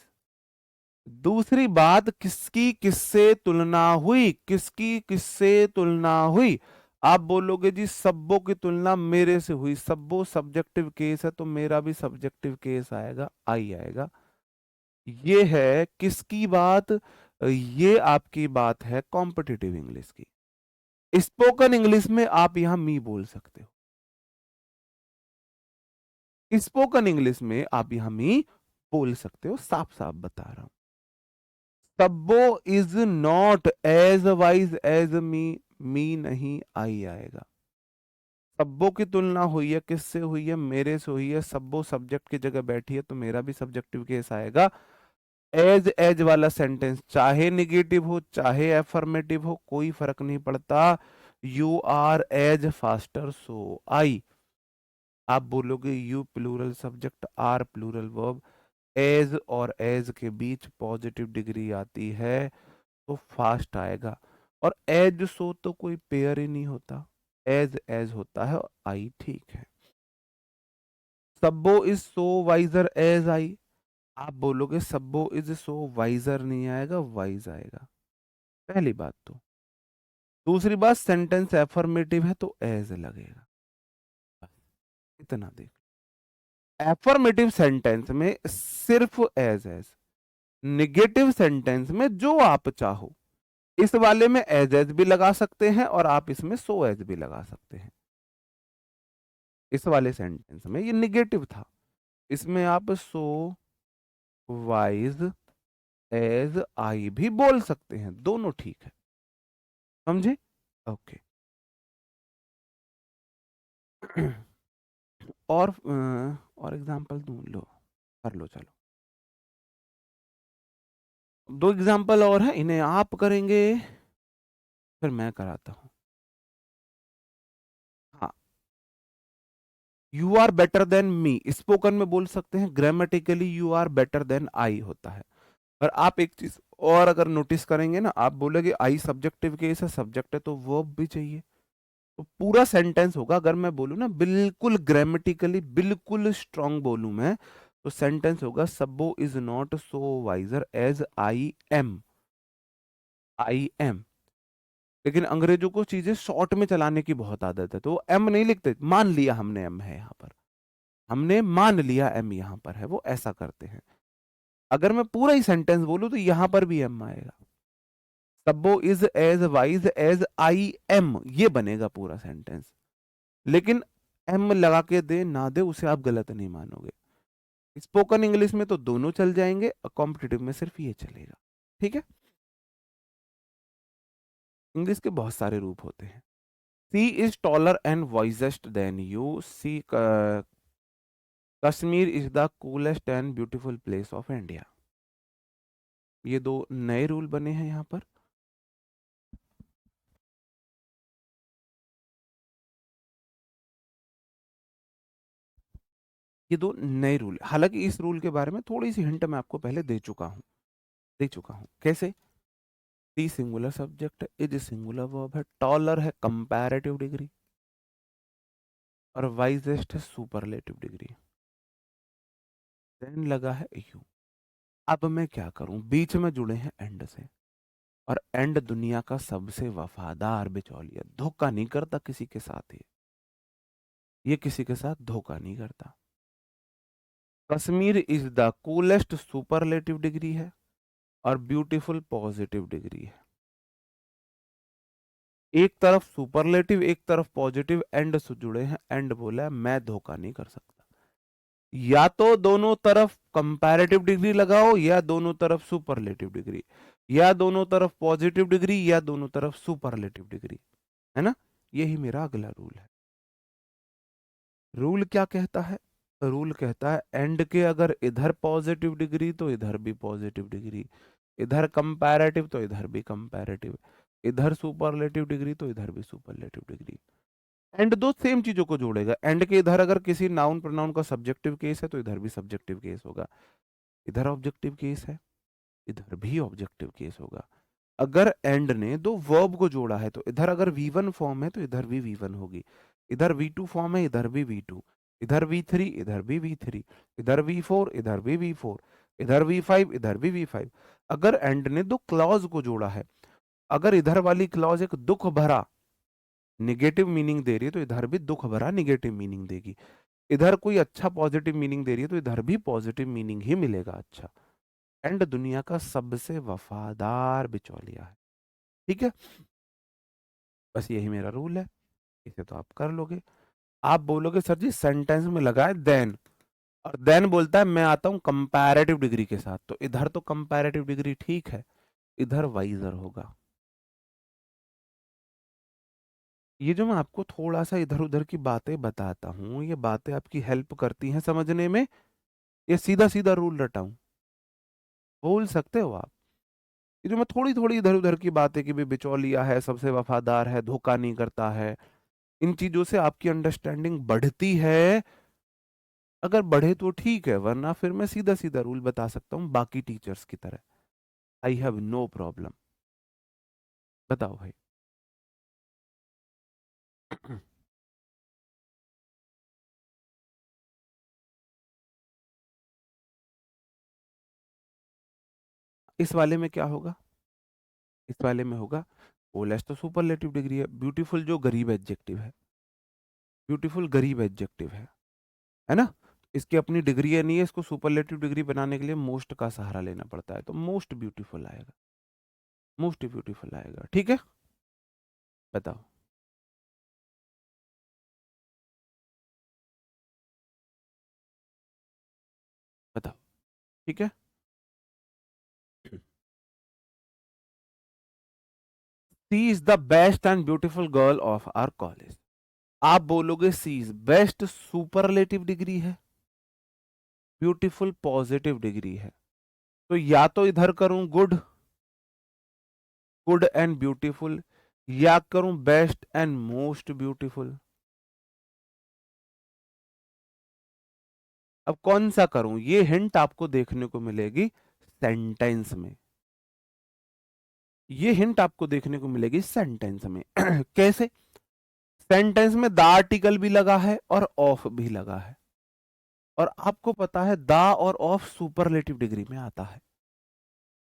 दूसरी बात, किसकी किससे तुलना हुई? किसकी किससे तुलना हुई? आप बोलोगे जी सब्बो की तुलना मेरे से हुई। सब्बो सब्जेक्टिव केस है तो मेरा भी सब्जेक्टिव केस आएगा, आई आएगा। ये है किसकी बात? ये आपकी बात है कॉम्पिटिटिव इंग्लिश की। स्पोकन इंग्लिश में आप यहां मी बोल सकते हो, स्पोकन इंग्लिश में आप यहां मी बोल सकते हो, साफ साफ बता रहा हूं। सब्बो is not as wise as me नहीं, आई आएगा। सब्बो की तुलना हुई है, किससे हुई है? मेरे से हुई है। सब्बो सब्जेक्ट की जगह बैठी है तो मेरा भी सब्जेक्टिव केस आएगा। एज एज वाला सेंटेंस चाहे निगेटिव हो चाहे एफर्मेटिव हो कोई फर्क नहीं पड़ता। You are as faster so I. आप बोलोगे you plural subject, are plural verb, as और एज के बीच पॉजिटिव डिग्री आती है तो फास्ट आएगा। और एज सो तो कोई पेयर ही नहीं होता, एज एज होता है, आई ठीक है। Sabbo is so wiser as I, आप बोलोगे सब्बो इज सो वाइजर नहीं आएगा, वाइज आएगा, पहली बात तो। दूसरी बात, सेंटेंस एफर्मेटिव है तो एज लगेगा, बस इतना देख। एफर्मेटिव सेंटेंस में सिर्फ एज निगेटिव सेंटेंस में जो आप चाहो, इस वाले में एज भी लगा सकते हैं और आप इसमें सो एज भी लगा सकते हैं। इस वाले सेंटेंस में ये निगेटिव था, इसमें आप सो वाइज एज आई भी बोल सकते हैं, दोनों ठीक है, समझे? ओके। और एग्जांपल ढूंढ लो, कर लो, चलो। दो एग्जांपल और है, इन्हें आप करेंगे फिर मैं कराता हूं। हाँ, you are better than me spoken में बोल सकते हैं, grammatically you are better than I होता है। और आप एक चीज और अगर नोटिस करेंगे ना, आप बोलेगे आई सब्जेक्टिव केस है, सब्जेक्ट है तो वर्ब भी चाहिए, तो पूरा सेंटेंस होगा। अगर मैं बोलूँ ना बिल्कुल ग्रामेटिकली बिल्कुल स्ट्रांग बोलूं मैं, तो सेंटेंस होगा Sabbo is not so wiser as I am, I am. लेकिन अंग्रेजों को चीजें शॉर्ट में चलाने की बहुत आदत है, तो वो एम नहीं लिखते, मान लिया हमने एम है यहाँ पर, हमने मान लिया एम यहाँ पर है, वो ऐसा करते हैं। अगर मैं पूरा ही सेंटेंस बोलूं तो यहां पर भी एम आएगा, Sabbo is as wise as I am, ये बनेगा पूरा सेंटेंस। लेकिन एम लगा के दे ना दे उसे आप गलत नहीं मानोगे। स्पोकन इंग्लिश में तो दोनों चल जाएंगे, और कॉम्पिटिटिव में सिर्फ ये चलेगा, ठीक है। इंग्लिश के बहुत सारे रूप होते हैं। She is taller and wisest than you, she Kashmir is the coolest and beautiful place of India. ये दो नए रूल बने हैं यहाँ पर। ये दो नए रूल, हालांकि इस रूल के बारे में थोड़ी सी हिंट मैं आपको पहले दे चुका हूं। कैसे? सी सिंगुलर सब्जेक्ट है, इज सिंगुलर वर्ब है, टॉलर है कंपैरेटिव डिग्री, और वाइजेस्ट है सुपरलेटिव डिग्री, देन लगा है यू। अब मैं क्या करूं, बीच में जुड़े हैं एंड से, और एंड दुनिया का सबसे वफादार बिचौलिया, धोखा नहीं करता किसी के साथ, ये किसी के साथ धोखा नहीं करता। Kashmir is the coolest superlative degree है, और ब्यूटीफुल पॉजिटिव डिग्री है। एक तरफ सुपरलेटिव एक तरफ पॉजिटिव, एंड से जुड़े हैं, एंड बोला है मैं धोखा नहीं कर सकता। या तो दोनों तरफ कंपैरेटिव डिग्री लगाओ, या दोनों तरफ सुपरलेटिव डिग्री, या दोनों तरफ पॉजिटिव डिग्री, या दोनों तरफ सुपरलेटिव डिग्री, है ना? यही मेरा अगला रूल है। रूल क्या कहता है? रूल कहता है एंड के अगर इधर पॉजिटिव डिग्री तो इधर भी पॉजिटिव डिग्री, इधर कंपैरेटिव तो इधर भी कंपैरेटिव, इधर सुपरलेटिव डिग्री तो इधर भी सुपरलेटिव डिग्री। एंड दो सेम चीजों को जोड़ेगा। एंड के इधर अगर किसी नाउन प्रोनाउन का सब्जेक्टिव केस है तो इधर भी सब्जेक्टिव केस होगा, इधर ऑब्जेक्टिव केस है, इधर भी ऑब्जेक्टिव केस होगा। अगर एंड ने दो वर्ब को जोड़ा है तो इधर अगर V1 फॉर्म है तो इधर भी V1 होगी, इधर V2 फॉर्म है इधर भी V2, इधर V3 इधर भी V3, इधर V4 इधर भी V4, इधर V5 इधर भी V5। अगर एंड ने दो क्लॉज को जोड़ा है, अगर इधर वाली क्लॉज एक दुख भरा निगेटिव मीनिंग दे रही है तो इधर भी दुख भरा निगेटिव मीनिंग देगी, इधर कोई अच्छा पॉजिटिव मीनिंग दे रही है तो इधर भी पॉजिटिव मीनिंग ही मिलेगा अच्छा। एंड दुनिया का सबसे वफादार बिचौलिया है, ठीक है। बस यही मेरा रूल है, इसे तो आप कर लोगे। आप बोलोगे सर जी सेंटेंस में लगा है देन, और देन बोलता है मैं आता हूं कंपैरेटिव डिग्री के साथ, तो इधर तो कंपैरेटिव डिग्री ठीक है, इधर वाइजर होगा। ये जो मैं आपको थोड़ा सा इधर उधर की बातें बताता हूँ, ये बातें आपकी हेल्प करती हैं समझने में, ये सीधा सीधा रूल रटाऊं बोल सकते हो आप। ये जो मैं थोड़ी थोड़ी इधर उधर की बातें, कि भी बिचौलिया है, सबसे वफादार है, धोखा नहीं करता है, इन चीजों से आपकी अंडरस्टैंडिंग बढ़ती है, अगर बढ़े तो ठीक है, वरना फिर मैं सीधा सीधा रूल बता सकता हूँ बाकी टीचर्स की तरह, आई हैव नो प्रॉब्लम। बताओ भाई। इस वाले में क्या होगा? इस वाले में होगा ओलेस तो सुपरलेटिव डिग्री है, ब्यूटीफुल जो गरीब एडजेक्टिव है, ब्यूटीफुल गरीब एडजेक्टिव है ना? इसकी अपनी डिग्री है नहीं है, इसको सुपरलेटिव डिग्री बनाने के लिए मोस्ट का सहारा लेना पड़ता है, तो मोस्ट ब्यूटीफुल आएगा, मोस्ट ब्यूटीफुल आएगा, ठीक है? बताओ। बताओ। ठीक है। She is the best and beautiful girl of our college. आप बोलोगे she is best superlative degree है, ब्यूटीफुल पॉजिटिव डिग्री है, तो या तो इधर करूं गुड, गुड एंड ब्यूटीफुल, या करूं बेस्ट एंड मोस्ट ब्यूटीफुल। अब कौन सा करूं, ये हिंट आपको देखने को मिलेगी सेंटेंस में, ये हिंट आपको देखने को मिलेगी सेंटेंस में। कैसे? सेंटेंस में द आर्टिकल भी लगा है और ऑफ भी लगा है, और आपको पता है द और ऑफ सुपरलेटिव डिग्री में आता है,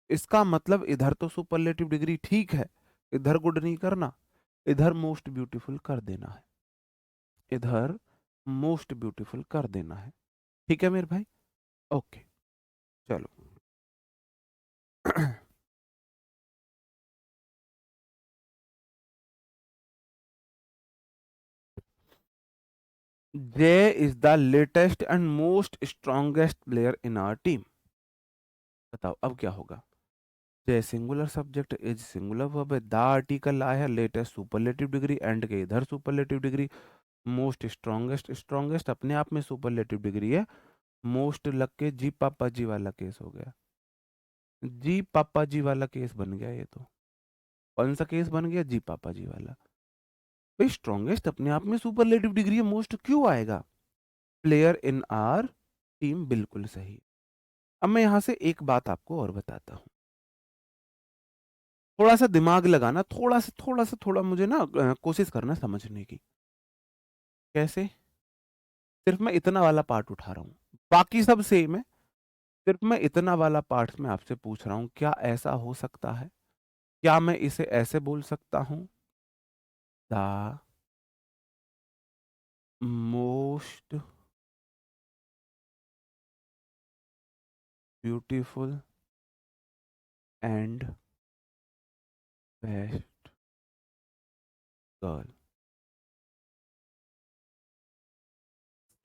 इसका मतलब इधर तो सुपरलेटिव डिग्री ठीक है, इधर गुड नहीं करना, इधर मोस्ट ब्यूटीफुल कर देना है, इधर मोस्ट ब्यूटीफुल कर देना है। ठीक है मेरे भाई? ओके, चलो। Jay is the latest and most strongest player in our team. बताओ अब क्या होगा? Jay singular subject, is singular verb है, द आर्टिकल आया है, लेटेस्ट सुपरलेटिव डिग्री, एंड के इधर superlative degree, most strongest, strongest अपने आप में सुपरलेटिव डिग्री है, मोस्ट लग के जी पापा जी वाला केस हो गया, जी पापा जी वाला केस बन गया ये तो। कौन सा केस बन गया? जी पापा जी वाला। भाई स्ट्रॉन्गेस्ट अपने आप में सुपरलेटिव डिग्री है, मोस्ट क्यों आएगा? प्लेयर इन आर टीम, बिल्कुल सही। अब मैं यहां से एक बात आपको और बताता हूं, थोड़ा सा दिमाग लगाना, थोड़ा मुझे ना कोशिश करना समझने की। कैसे? सिर्फ मैं इतना वाला पार्ट उठा रहा हूं, बाकी सब सेम है, सिर्फ मैं इतना वाला पार्ट में आपसे पूछ रहा हूं, क्या ऐसा हो सकता है, क्या मैं इसे ऐसे बोल सकता हूं? The most beautiful and best girl.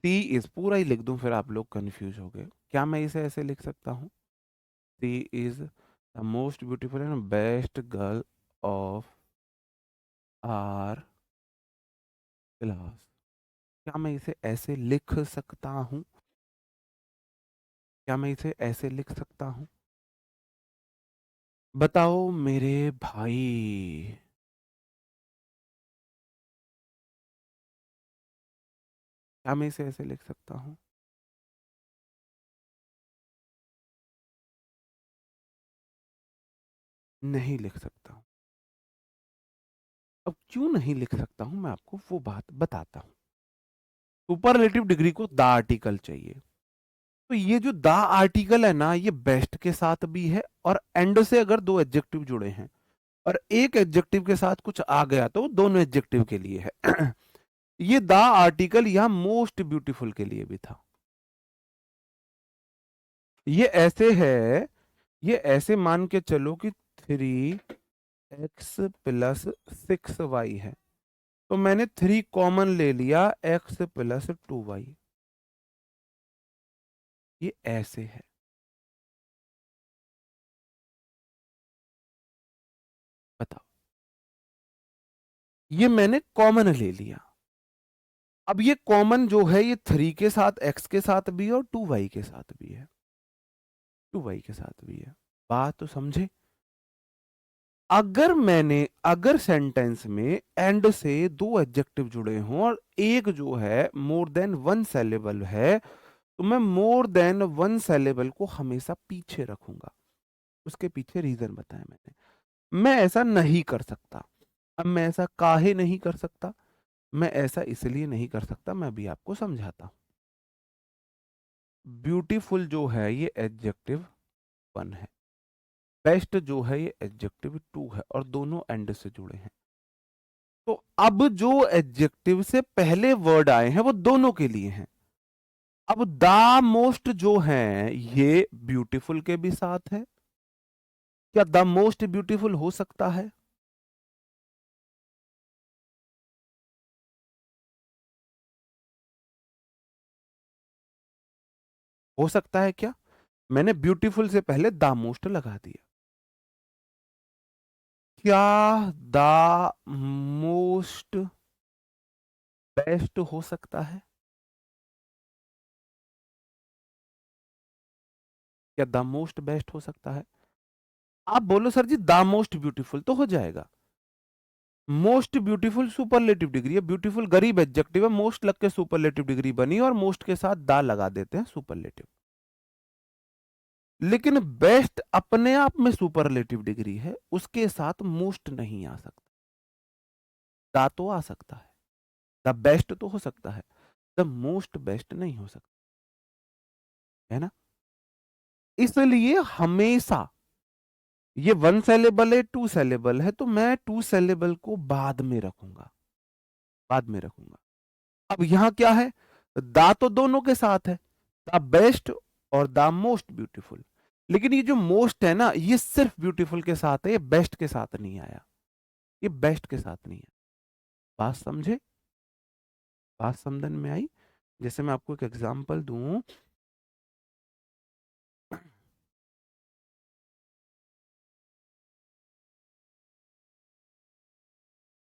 She is पूरा ही लिख दूं फिर आप लोग कंफ्यूज हो गए, क्या मैं इसे ऐसे लिख सकता हूं? She is the most beautiful and best girl of our class. क्या मैं इसे ऐसे लिख सकता हूं? क्या मैं इसे ऐसे लिख सकता हूं? बताओ मेरे भाई। क्या मैं इसे ऐसे लिख सकता हूं? नहीं लिख सकता हूं। अब क्यों नहीं लिख सकता हूं, मैं आपको वो बात बताता हूं। सुपरलेटिव डिग्री को द आर्टिकल चाहिए, तो ये जो द आर्टिकल है ना, ये बेस्ट के साथ भी है, और एंड से अगर दो एडजेक्टिव जुड़े हैं और एक एडजेक्टिव के साथ कुछ आ गया तो वो दोनों एडजेक्टिव के लिए है। ये द आर्टिकल यहां मोस्ट ब्यूटीफुल के लिए भी था। ये ऐसे है, ये ऐसे मान के चलो कि 3x+6y है, तो मैंने 3 कॉमन ले लिया, x+2y, ये ऐसे है। बताओ, ये मैंने कॉमन ले लिया। अब ये कॉमन जो है, ये 3 के साथ, x के साथ भी है और 2y के साथ भी है, 2y के साथ भी है। बात तो समझे? अगर सेंटेंस में एंड से दो एडजेक्टिव जुड़े हों और एक जो है मोर देन वन सेलेबल है, तो मैं मोर देन वन सेलेबल को हमेशा पीछे रखूंगा। उसके पीछे रीजन बताया मैंने। मैं ऐसा नहीं कर सकता। अब मैं ऐसा काहे नहीं कर सकता? मैं ऐसा इसलिए नहीं कर सकता, मैं अभी आपको समझाता हूं। ब्यूटीफुल जो है ये एडजेक्टिव वन है, बेस्ट जो है ये एडजेक्टिव टू है, और दोनों एंड से जुड़े हैं। तो अब जो एडजेक्टिव से पहले वर्ड आए हैं वो दोनों के लिए हैं। अब द मोस्ट जो है ये ब्यूटीफुल के भी साथ है। क्या द मोस्ट ब्यूटीफुल हो सकता है? हो सकता है क्या? मैंने ब्यूटीफुल से पहले द मोस्ट लगा दिया। क्या द मोस्ट बेस्ट हो सकता है? क्या द मोस्ट बेस्ट हो सकता है? आप बोलो sir ji the most beautiful तो हो जाएगा। मोस्ट ब्यूटीफुल सुपरलेटिव डिग्री है, ब्यूटीफुल गरीब एडजेक्टिव है, मोस्ट लग के सुपरलेटिव डिग्री बनी और मोस्ट के साथ दा लगा देते हैं सुपरलेटिव। लेकिन बेस्ट अपने आप में सुपरलेटिव डिग्री है, उसके साथ मोस्ट नहीं आ सकता। दा तो आ सकता है, द बेस्ट तो हो सकता है, द मोस्ट बेस्ट नहीं हो सकता, है ना? इसलिए हमेशा ये वन सेलेबल है, टू सेलेबल है, तो मैं टू सेलेबल को बाद में रखूंगा, बाद में रखूंगा। अब यहां क्या है? दा तो दोनों के साथ है, द बेस्ट और द मोस्ट ब्यूटीफुल। लेकिन ये जो मोस्ट है ना, ये सिर्फ ब्यूटीफुल के साथ है, ये बेस्ट के साथ नहीं आया, ये बेस्ट के साथ नहीं है। बात समझे? बात समझन में आई? जैसे मैं आपको एक एग्जांपल दूं,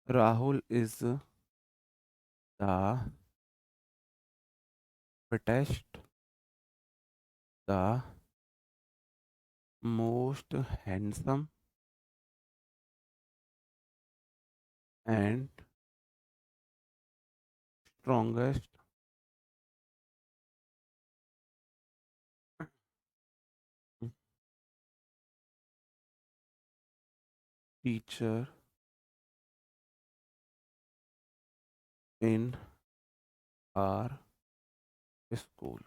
Rahul is the fittest, the most handsome and strongest teacher in are school.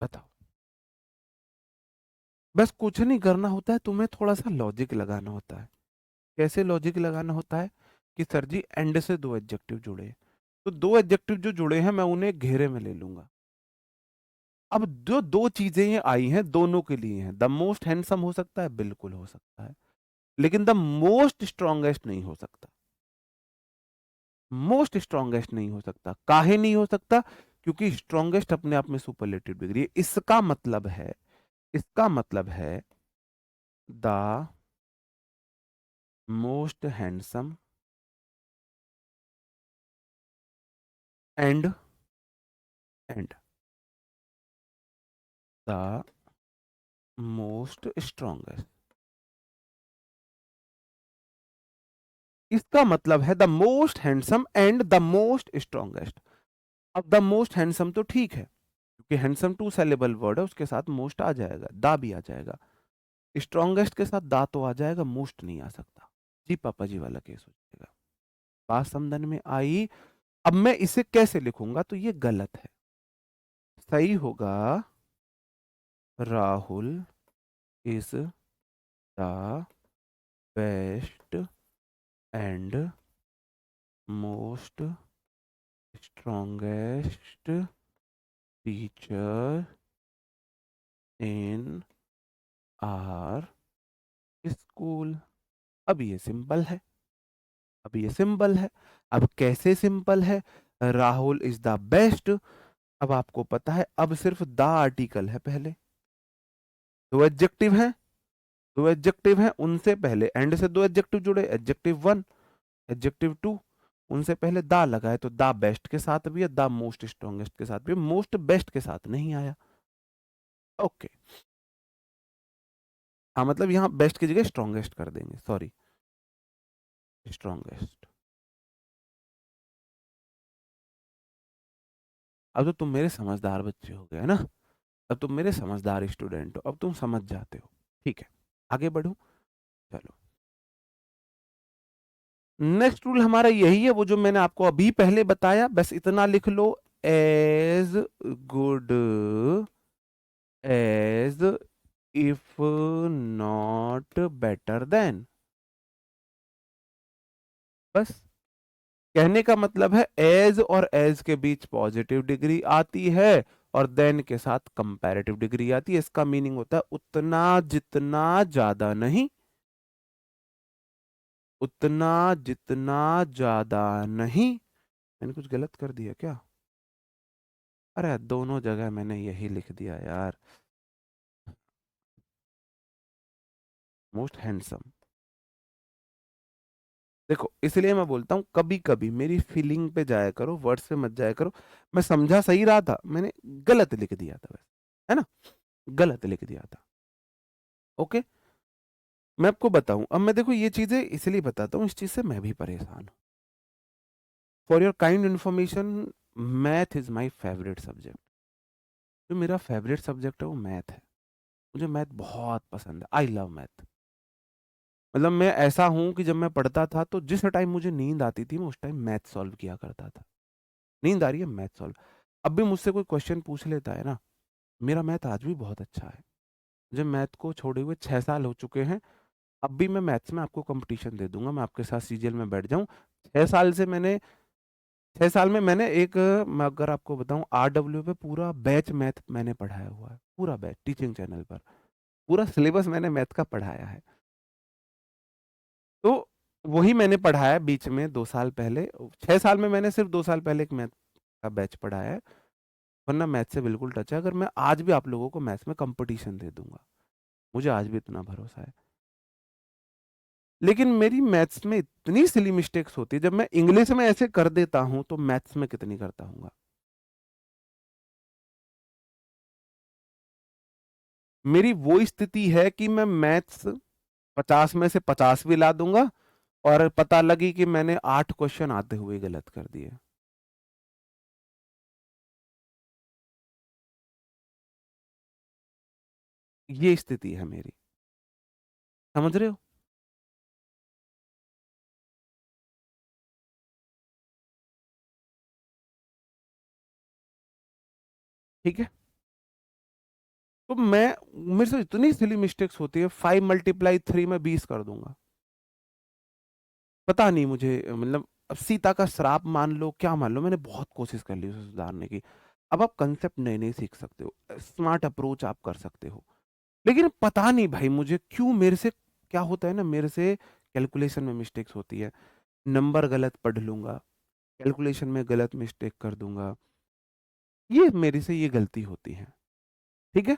बताओ। बस कुछ नहीं करना होता है, तुम्हें थोड़ा सा लॉजिक लगाना होता है। कैसे लॉजिक लगाना होता है? कि सर जी एंड से दो एडजेक्टिव जुड़े हैं, तो दो एडजेक्टिव जो जुड़े हैं मैं उन्हें घेरे में ले लूंगा। अब जो दो चीजें ये आई हैं दोनों के लिए हैं। द मोस्ट हैंडसम हो सकता है, बिल्कुल हो सकता है, लेकिन द मोस्ट स्ट्रॉन्गेस्ट नहीं हो सकता। मोस्ट स्ट्रॉन्गेस्ट नहीं हो सकता। काहे नहीं हो सकता? क्योंकि स्ट्रॉन्गेस्ट अपने आप में सुपरलेटिव डिग्री है। इसका मतलब है the most handsome and and the most strongest. इसका मतलब है the most handsome and the most strongest. अब द मोस्ट हैंडसम तो ठीक है, क्योंकि हैंडसम टू सेलेबल वर्ड है, उसके साथ मोस्ट आ जाएगा, दा भी आ जाएगा। स्ट्रॉन्गेस्ट के साथ दा तो आ जाएगा, मोस्ट नहीं आ सकता। जी पापा जी वाला केस हो जाएगा। बात समझने में आई? अब मैं इसे कैसे लिखूंगा? तो ये गलत है। सही होगा Rahul is the best and most strongest teacher in are school. अब ये सिंपल है, अब ये सिंपल है। अब कैसे सिंपल है? Rahul is the best. अब आपको पता है, अब सिर्फ द आर्टिकल है पहले। दो एडजेक्टिव हैं, दो एडजेक्टिव हैं, उनसे पहले एंड से दो एडजेक्टिव जुड़े, एडजेक्टिव वन, एडजेक्टिव टू। उनसे पहले दा लगा है, तो दा बेस्ट के साथ भी है, दा मोस्ट स्ट्रॉन्गेस्ट के साथ भी, मोस्ट बेस्ट के साथ नहीं आया। ओके। हाँ मतलब यहाँ बेस्ट की जगह स्ट्रॉन्गेस्ट कर देंगे, सॉरी, स्ट्रॉन्गेस्ट। अब तो तुम मेरे समझदार बच्चे हो गए ना, अब तुम मेरे समझदार स्टूडेंट हो, अब तुम समझ जाते हो। ठीक है, आगे बढ़ो। चलो, नेक्स्ट रूल हमारा यही है, वो जो मैंने आपको अभी पहले बताया, बस इतना लिख लो, as good as, if not better than. बस कहने का मतलब है एज और एज के बीच पॉजिटिव डिग्री आती है और देन के साथ कंपैरेटिव डिग्री आती है। इसका मीनिंग होता है उतना जितना ज्यादा नहीं, उतना जितना ज्यादा नहीं। मैंने कुछ गलत कर दिया क्या? अरे दोनों जगह मैंने यही लिख दिया यार। Most handsome. देखो इसलिए मैं बोलता हूँ कभी कभी मेरी फीलिंग पे जाया करो, वर्ड्स पे मत जाया करो। मैं समझा सही रहा था, मैंने गलत लिख दिया था बस, है ना, गलत लिख दिया था। ओके, मैं आपको बताऊं, अब मैं देखो ये चीजें इसलिए बताता हूँ, इस चीज से मैं भी परेशान हूँ। For your kind information, math is my favourite subject. जो मेरा फेवरेट सब्जेक्ट है वो मैथ है। मुझे मैथ बहुत पसंद है, आई लव मैथ। मतलब मैं ऐसा हूं कि जब मैं पढ़ता था तो जिस टाइम मुझे नींद आती थी मैं उस टाइम मैथ सॉल्व किया करता था। नींद आ रही है, मैथ सॉल्व। अब भी मुझसे कोई क्वेश्चन पूछ लेता है ना, मेरा मैथ आज भी बहुत अच्छा है। मुझे मैथ को छोड़े हुए 6 साल हो चुके हैं। अब भी मैं मैथ्स में आपको कंपटीशन दे दूंगा, मैं आपके साथ सीजीएल में बैठ जाऊं। 6 साल से मैंने 6 साल में मैंने एक, मैं अगर आपको बताऊं, आरडब्ल्यू पे पूरा बैच मैथ मैंने पढ़ाया हुआ है, पूरा बैच टीचिंग चैनल पर, पूरा सिलेबस मैंने मैथ का पढ़ाया है। तो वही मैंने पढ़ाया बीच में 2 साल पहले। 6 साल में मैंने सिर्फ 2 साल पहले एक मैथ का बैच पढ़ाया है, वरना मैथ से बिल्कुल टच है। अगर मैं आज भी आप लोगों को मैथ्स में कंपटीशन दे दूंगा, मुझे आज भी इतना भरोसा है। लेकिन मेरी मैथ्स में इतनी सिली मिस्टेक्स होती है, जब मैं इंग्लिश में ऐसे कर देता हूं तो मैथ्स में कितनी करता हूँ। मेरी वो स्थिति है कि मैं मैथ्स 50 में से 50 भी ला दूंगा और पता लगी कि मैंने 8 क्वेश्चन आते हुए गलत कर दिए। ये स्थिति है मेरी, समझ रहे हो? ठीक है, तो मैं, मेरे से इतनी सिली मिस्टेक्स होती है, 5 × 3 मैं 20 कर दूंगा। पता नहीं मुझे, मतलब अब सीता का श्राप मान लो, क्या मान लो, मैंने बहुत कोशिश कर ली उसे सुधारने की। अब आप कंसेप्ट नए नए सीख सकते हो, स्मार्ट अप्रोच आप कर सकते हो, लेकिन पता नहीं भाई मुझे क्यों, मेरे से क्या होता है ना, मेरे से कैलकुलेशन में मिस्टेक्स होती है। नंबर गलत पढ़ लूंगा, कैलकुलेशन में गलत मिस्टेक कर दूंगा, ये मेरे से ये गलती होती है। ठीक है,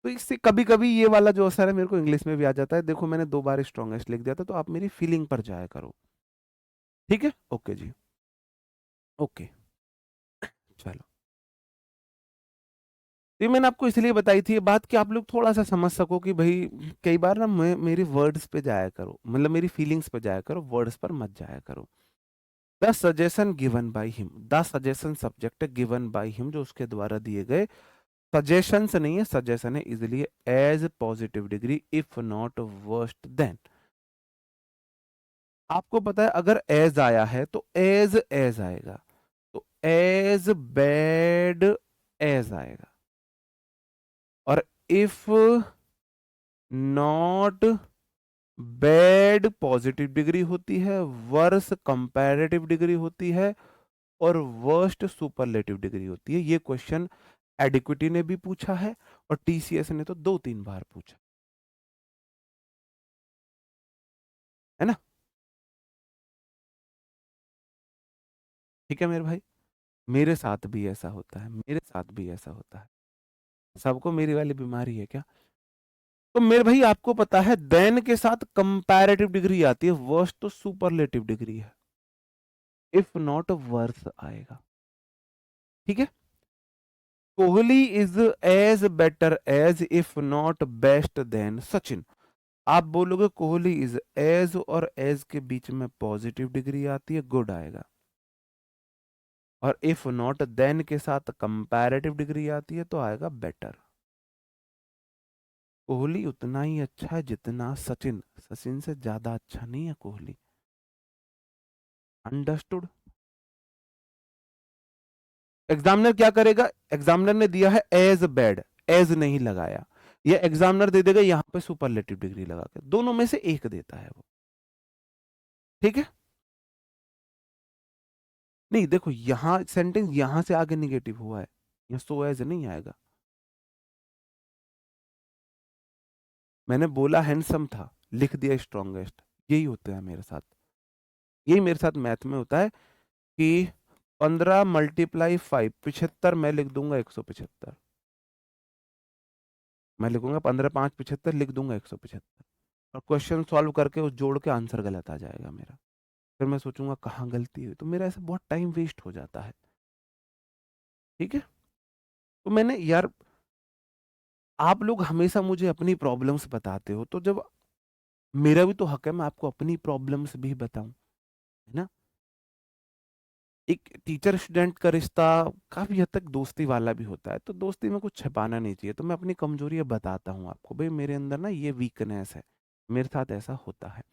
तो इससे कभी कभी ये वाला जो असर है मेरे को इंग्लिश में भी आ जाता है। देखो मैंने 2 बार स्ट्रॉन्गेस्ट लिख दिया था, तो आप मेरी फीलिंग पर जाया करो। ठीक है, ओके जी, ओके। चलो, ये मैंने आपको इसलिए बताई थी ये बात कि आप लोग थोड़ा सा समझ सको कि भाई कई बार ना मैं मेरी वर्ड्स पे जाया करो, मतलब मेरी फीलिंग्स पे जाया करो, वर्ड्स पर मत जाया करो। The suggestion given by him, the suggestion subject given by him, जो उसके द्वारा दिए गए सजेशंस नहीं है, सजेशन है, इसलिए as positive degree if not worst then. आपको पता है अगर एज आया है तो एज एज आएगा, तो एज बैड एज आएगा, और if not bad positive degree होती है, वर्स कंपैरेटिव डिग्री होती है, और वर्स्ट सुपरलेटिव डिग्री होती है। ये क्वेश्चन एडिक्विटी ने भी पूछा है और टीसीएस ने तो 2-3 बार पूछा, है ना। ठीक है मेरे भाई, मेरे साथ भी ऐसा होता है, मेरे साथ भी ऐसा होता है। सबको मेरी वाली बीमारी है क्या? तो मेरे भाई आपको पता है देन के साथ कंपैरेटिव डिग्री आती है, वर्स्ट तो सुपरलेटिव डिग्री है, इफ नॉट वर्स आएगा। ठीक है, Kohli is as better as if not best then Sachin. आप बोलोगे कोहली इज एज, और एज के बीच में पॉजिटिव डिग्री आती है, गुड आएगा। और इफ नॉट देन के साथ कंपैरेटिव डिग्री आती है तो आएगा बेटर। कोहली उतना ही अच्छा है जितना सचिन, सचिन से ज्यादा अच्छा नहीं है कोहली। अंडरस्टूड। एग्जामिनर क्या करेगा, एग्जामिनर ने दिया है एज बैड, एज नहीं लगाया, ये एग्जामिनर दे देगा यहां पे सुपरलेटिव डिग्री लगा के, दोनों में से एक देता है वो। ठीक है। नहीं देखो, यहां सेंटेंस यहां से आगे निगेटिव हुआ है, यहाँ सो एज नहीं आएगा। मैंने बोला हैंडसम था, लिख दिया स्ट्रॉन्गेस्ट, यही होता है मेरे साथ, यही मेरे साथ मैथ में होता है कि 15 मल्टीप्लाई 5 75, मैं लिख दूंगा 175, मैं लिखूंगा 15 5 75, लिख दूंगा 175, और क्वेश्चन सॉल्व करके उस जोड़ के आंसर गलत आ जाएगा मेरा। फिर मैं सोचूंगा कहाँ गलती हुई, तो मेरा ऐसा बहुत टाइम वेस्ट हो जाता है। ठीक है। तो मैंने यार, आप लोग हमेशा मुझे अपनी प्रॉब्लम्स बताते हो, तो जब मेरा भी तो हक है मैं आपको अपनी प्रॉब्लम्स भी बताऊं, है ना। एक टीचर स्टूडेंट का रिश्ता काफी हद तक दोस्ती वाला भी होता है, तो दोस्ती में कुछ छिपाना नहीं चाहिए, तो मैं अपनी कमजोरी बताता हूँ आपको, भाई मेरे अंदर ना ये वीकनेस है, मेरे साथ ऐसा होता है।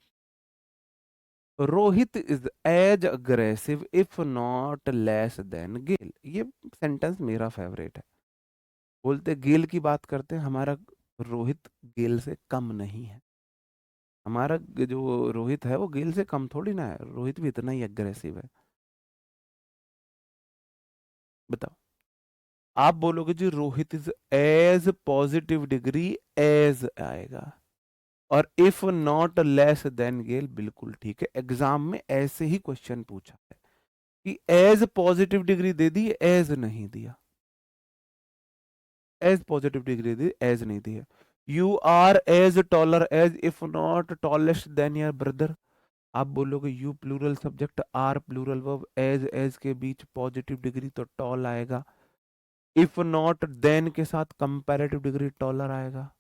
Rohit is as aggressive if not less than Gayle, ये सेंटेंस मेरा फेवरेट है। बोलते गेल की बात करते हैं, हमारा रोहित गेल से कम नहीं है, हमारा जो रोहित है वो गेल से कम थोड़ी ना है, रोहित भी इतना ही अग्रेसिव है। बताओ। आप बोलोगे जी Rohit is as positive degree, as आएगा, और if not less than Gayle, बिल्कुल ठीक है। एग्जाम में ऐसे ही क्वेश्चन पूछा है कि एज पॉजिटिव डिग्री दे दी, एज नहीं दिया, एज पॉजिटिव डिग्री दी, एज नहीं दी है। You are as taller as if not tallest then your brother, आप बोलोगे you plural subject, are plural verb, as के बीच पॉजिटिव डिग्री तो टॉल आएगा, इफ नॉट देन के साथ कंपैरेटिव डिग्री टॉलर आएगा।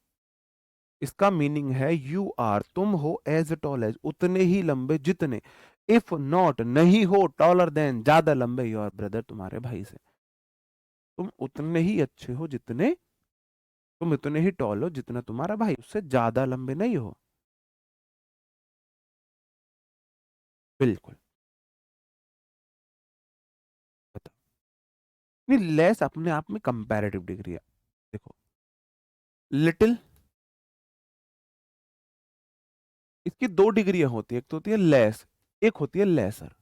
इसका मीनिंग है यू आर, तुम हो एज टॉल एज, उतने ही लंबे जितने, इफ नॉट नहीं हो टॉलर देन, ज्यादा लंबे योर ब्रदर, तुम्हारे भाई से। तुम उतने ही अच्छे हो जितने, तुम इतने ही टॉल हो जितना तुम्हारा भाई, उससे ज्यादा लंबे नहीं हो। बिल्कुल। बताओ। नहीं, लेस अपने आप में कंपैरेटिव डिग्री है। देखो, लिटिल, इसकी दो डिग्रियां होती है, एक तो होती है लेस, एक होती है लेसर,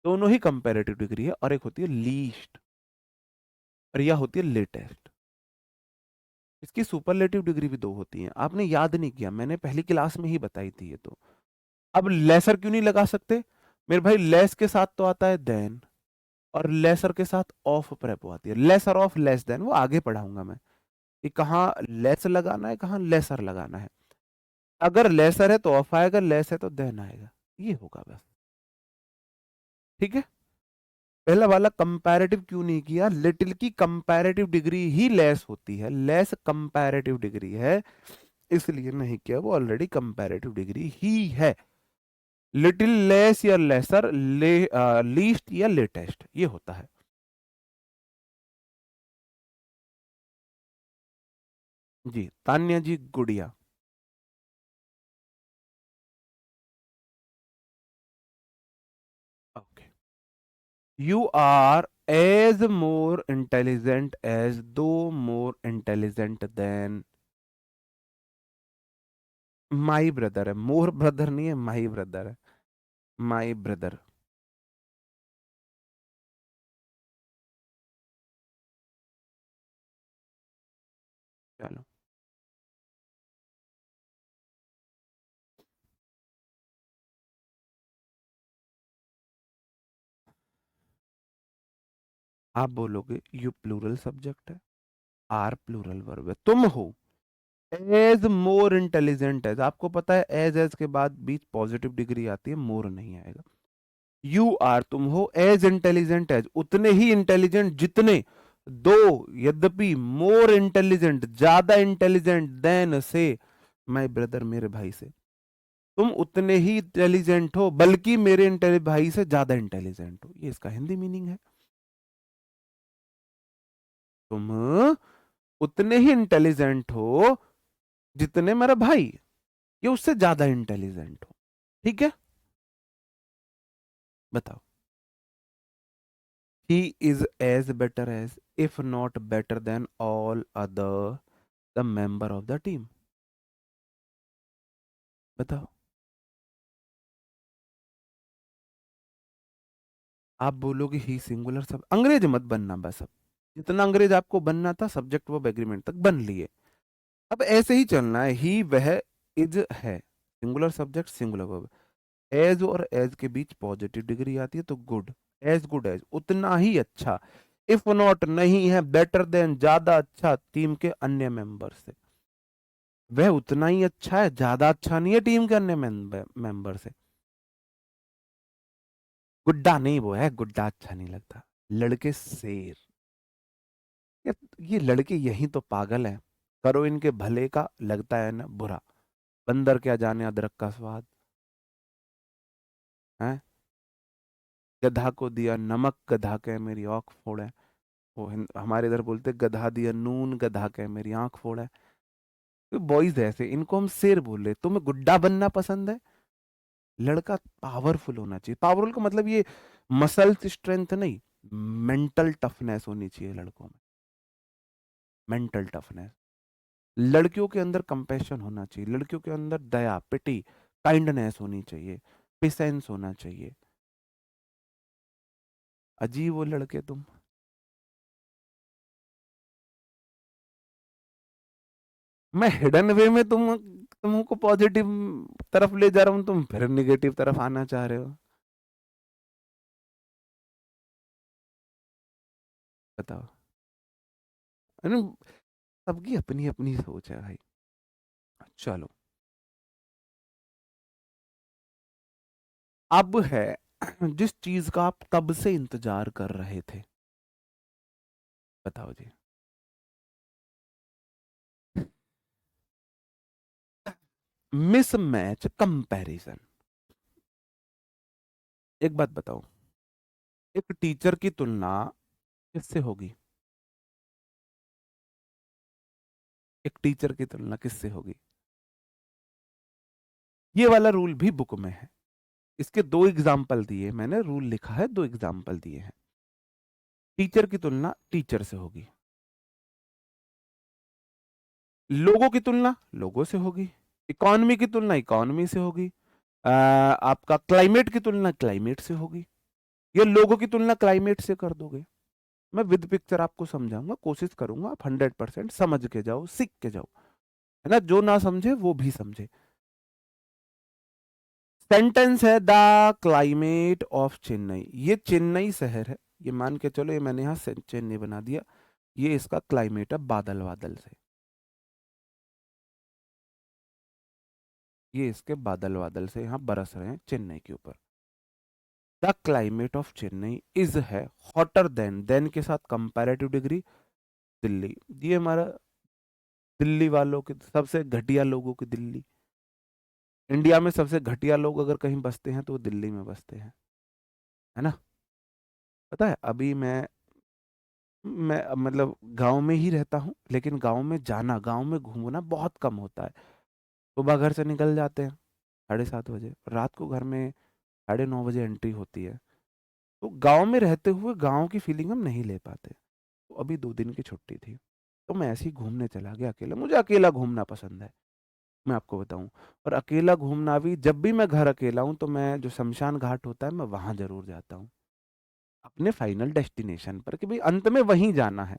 दोनों ही कंपैरेटिव डिग्री है, और एक होती है लीस्ट, और यह होती है लेटेस्ट। इसकी सुपरलेटिव डिग्री भी दो होती है, आपने याद नहीं किया, मैंने पहली क्लास में ही बताई थी ये तो। अब लेसर क्यों नहीं लगा सकते मेरे भाई, लेस के साथ तो आता है देन, और लेसर के साथ ऑफ प्रेपो आती है, लेसर ऑफ लेस देन, वो आगे पढ़ाऊंगा मैं कि कहाँ लेस लगाना है, कहाँ लेसर लगाना है। अगर लेसर है तो ऑफ आएगा, लेस है तो देन आएगा, ये होगा बस। ठीक है। पहला वाला कंपैरेटिव क्यों नहीं किया, लिटिल की कंपैरेटिव डिग्री ही लेस होती है, लेस कंपैरेटिव डिग्री है, इसलिए नहीं किया, वो ऑलरेडी कंपैरेटिव डिग्री ही है। लिटिल लेस या लेसर, लीस्ट या लेटेस्ट, ये होता है। जी Tanya ji, Gudiya. Okay. You are as more intelligent as, दो more intelligent than my brother है, मोर ब्रदर नहीं है, माई ब्रदर है, माई ब्रदर। चलो। आप बोलोगे यू प्लूरल सब्जेक्ट है, आर प्लूरल वर्ब है, तुम हो एज मोर इंटेलिजेंट एज, आपको पता है एज के बाद बीच पॉजिटिव डिग्री आती है, मोर नहीं आएगा। यू आर, तुम हो एज इंटेलिजेंट एज, उतने ही इंटेलिजेंट जितने, दो, यद्यपि मोर इंटेलिजेंट, ज्यादा इंटेलिजेंट देन से, माय ब्रदर, मेरे भाई से, तुम उतने ही इंटेलिजेंट हो, बल्कि मेरे भाई से ज्यादा इंटेलिजेंट हो। ये इसका हिंदी मीनिंग है। तुम उतने ही इंटेलिजेंट हो जितने मेरा भाई, ये उससे ज्यादा इंटेलिजेंट हो। ठीक है, बताओ। He is as better as, if not better than all other the member of the team. बताओ। आप बोलोगे ही सिंगुलर, सब अंग्रेज मत बनना बस। अब जितना अंग्रेज आपको बनना था, सब्जेक्ट वर्ब एग्रीमेंट तक बन लिए। अब ऐसे ही चलना है, ही वह, इज है, singular subject singular verb. As और एज के बीच पॉजिटिव डिग्री आती है, तो गुड एज, उतना ही अच्छा। इफ नॉट नहीं है, बेटर देन ज्यादा अच्छा टीम के अन्य मेंबर से। वह उतना ही अच्छा है, ज्यादा अच्छा नहीं है टीम के अन्य मेंबर से। गुड्डा नहीं, वो है गुड्डा अच्छा नहीं लगता। लड़के शेर। ये लड़के यही तो पागल हैं। करो इनके भले का, लगता है ना बुरा। बंदर क्या जाने अदरक का स्वाद है। गधा को दिया नमक, गधा कहे मेरी आंख फोड़े। वो हमारे इधर बोलते गधा दिया नून, गधा कहे मेरी आंख फोड़े। तो बॉयज ऐसे, इनको हम शेर बोल रहे। तुम्हें गुड्डा बनना पसंद है? लड़का पावरफुल होना चाहिए। पावरफुल का मतलब ये मसल स्ट्रेंथ नहीं, मेंटल टफनेस होनी चाहिए लड़कों में। Mental toughness. लड़कियों के अंदर कंपैशन होना चाहिए, लड़कियों के अंदर दया, पिटी, काइंडनेस होनी चाहिए, पेशेंस होना चाहिए। अजीब वो लड़के तुम। मैं हिडन वे में तुमको पॉजिटिव तरफ ले जा रहा हूं, तुम फिर निगेटिव तरफ आना चाह रहे हो। बताओ। अरे, सबकी अपनी अपनी सोच है भाई। चलो, अब है जिस चीज का आप तब से इंतजार कर रहे थे। बताओ जी। Mismatch comparison. एक बात बताओ, एक टीचर की तुलना किससे होगी? एक टीचर की तुलना किससे होगी? ये वाला रूल भी बुक में है। इसके दो एग्जाम्पल दिए मैंने, रूल लिखा है, दो एग्जाम्पल दिए हैं। टीचर की तुलना टीचर से होगी, लोगों की तुलना लोगों से होगी, इकोनॉमी की तुलना इकोनॉमी से होगी, आपका क्लाइमेट की तुलना क्लाइमेट से होगी। ये लोगों की तुलना क्लाइमेट से कर दोगे। मैं विद पिक्चर आपको समझाऊंगा, कोशिश करूंगा आप 100% समझ के जाओ, सीख के जाओ, है ना। जो ना समझे वो भी समझे। सेंटेंस है द क्लाइमेट ऑफ चेन्नई। ये चेन्नई शहर है, ये मान के चलो, ये मैंने यहाँ से चेन्नई बना दिया। ये इसका क्लाइमेट है, बादल बादल से। ये इसके बादल बादल से यहाँ बरस रहे हैं चेन्नई के ऊपर। The climate of Chennai is है हॉटर देन के साथ कंपैरेटिव डिग्री दिल्ली। ये हमारा दिल्ली वालों के सबसे घटिया लोगों की दिल्ली। इंडिया में सबसे घटिया लोग अगर कहीं बसते हैं तो वो दिल्ली में बसते हैं, है ना। पता है, अभी मैं मतलब गांव में ही रहता हूँ, लेकिन गांव में जाना, गांव में घूमना बहुत कम होता है। सुबह घर से निकल जाते हैं 7:30 बजे, रात को घर में 9:30 बजे एंट्री होती है। तो गांव में रहते हुए गांव की फीलिंग हम नहीं ले पाते। तो अभी 2 दिन की छुट्टी थी, तो मैं ऐसे ही घूमने चला गया अकेला। मुझे अकेला घूमना पसंद है, मैं आपको बताऊं। और अकेला घूमना भी, जब भी मैं घर अकेला हूं तो मैं जो शमशान घाट होता है मैं वहां जरूर जाता हूँ, अपने फाइनल डेस्टिनेशन पर, कि भाई अंत में वहीं जाना है।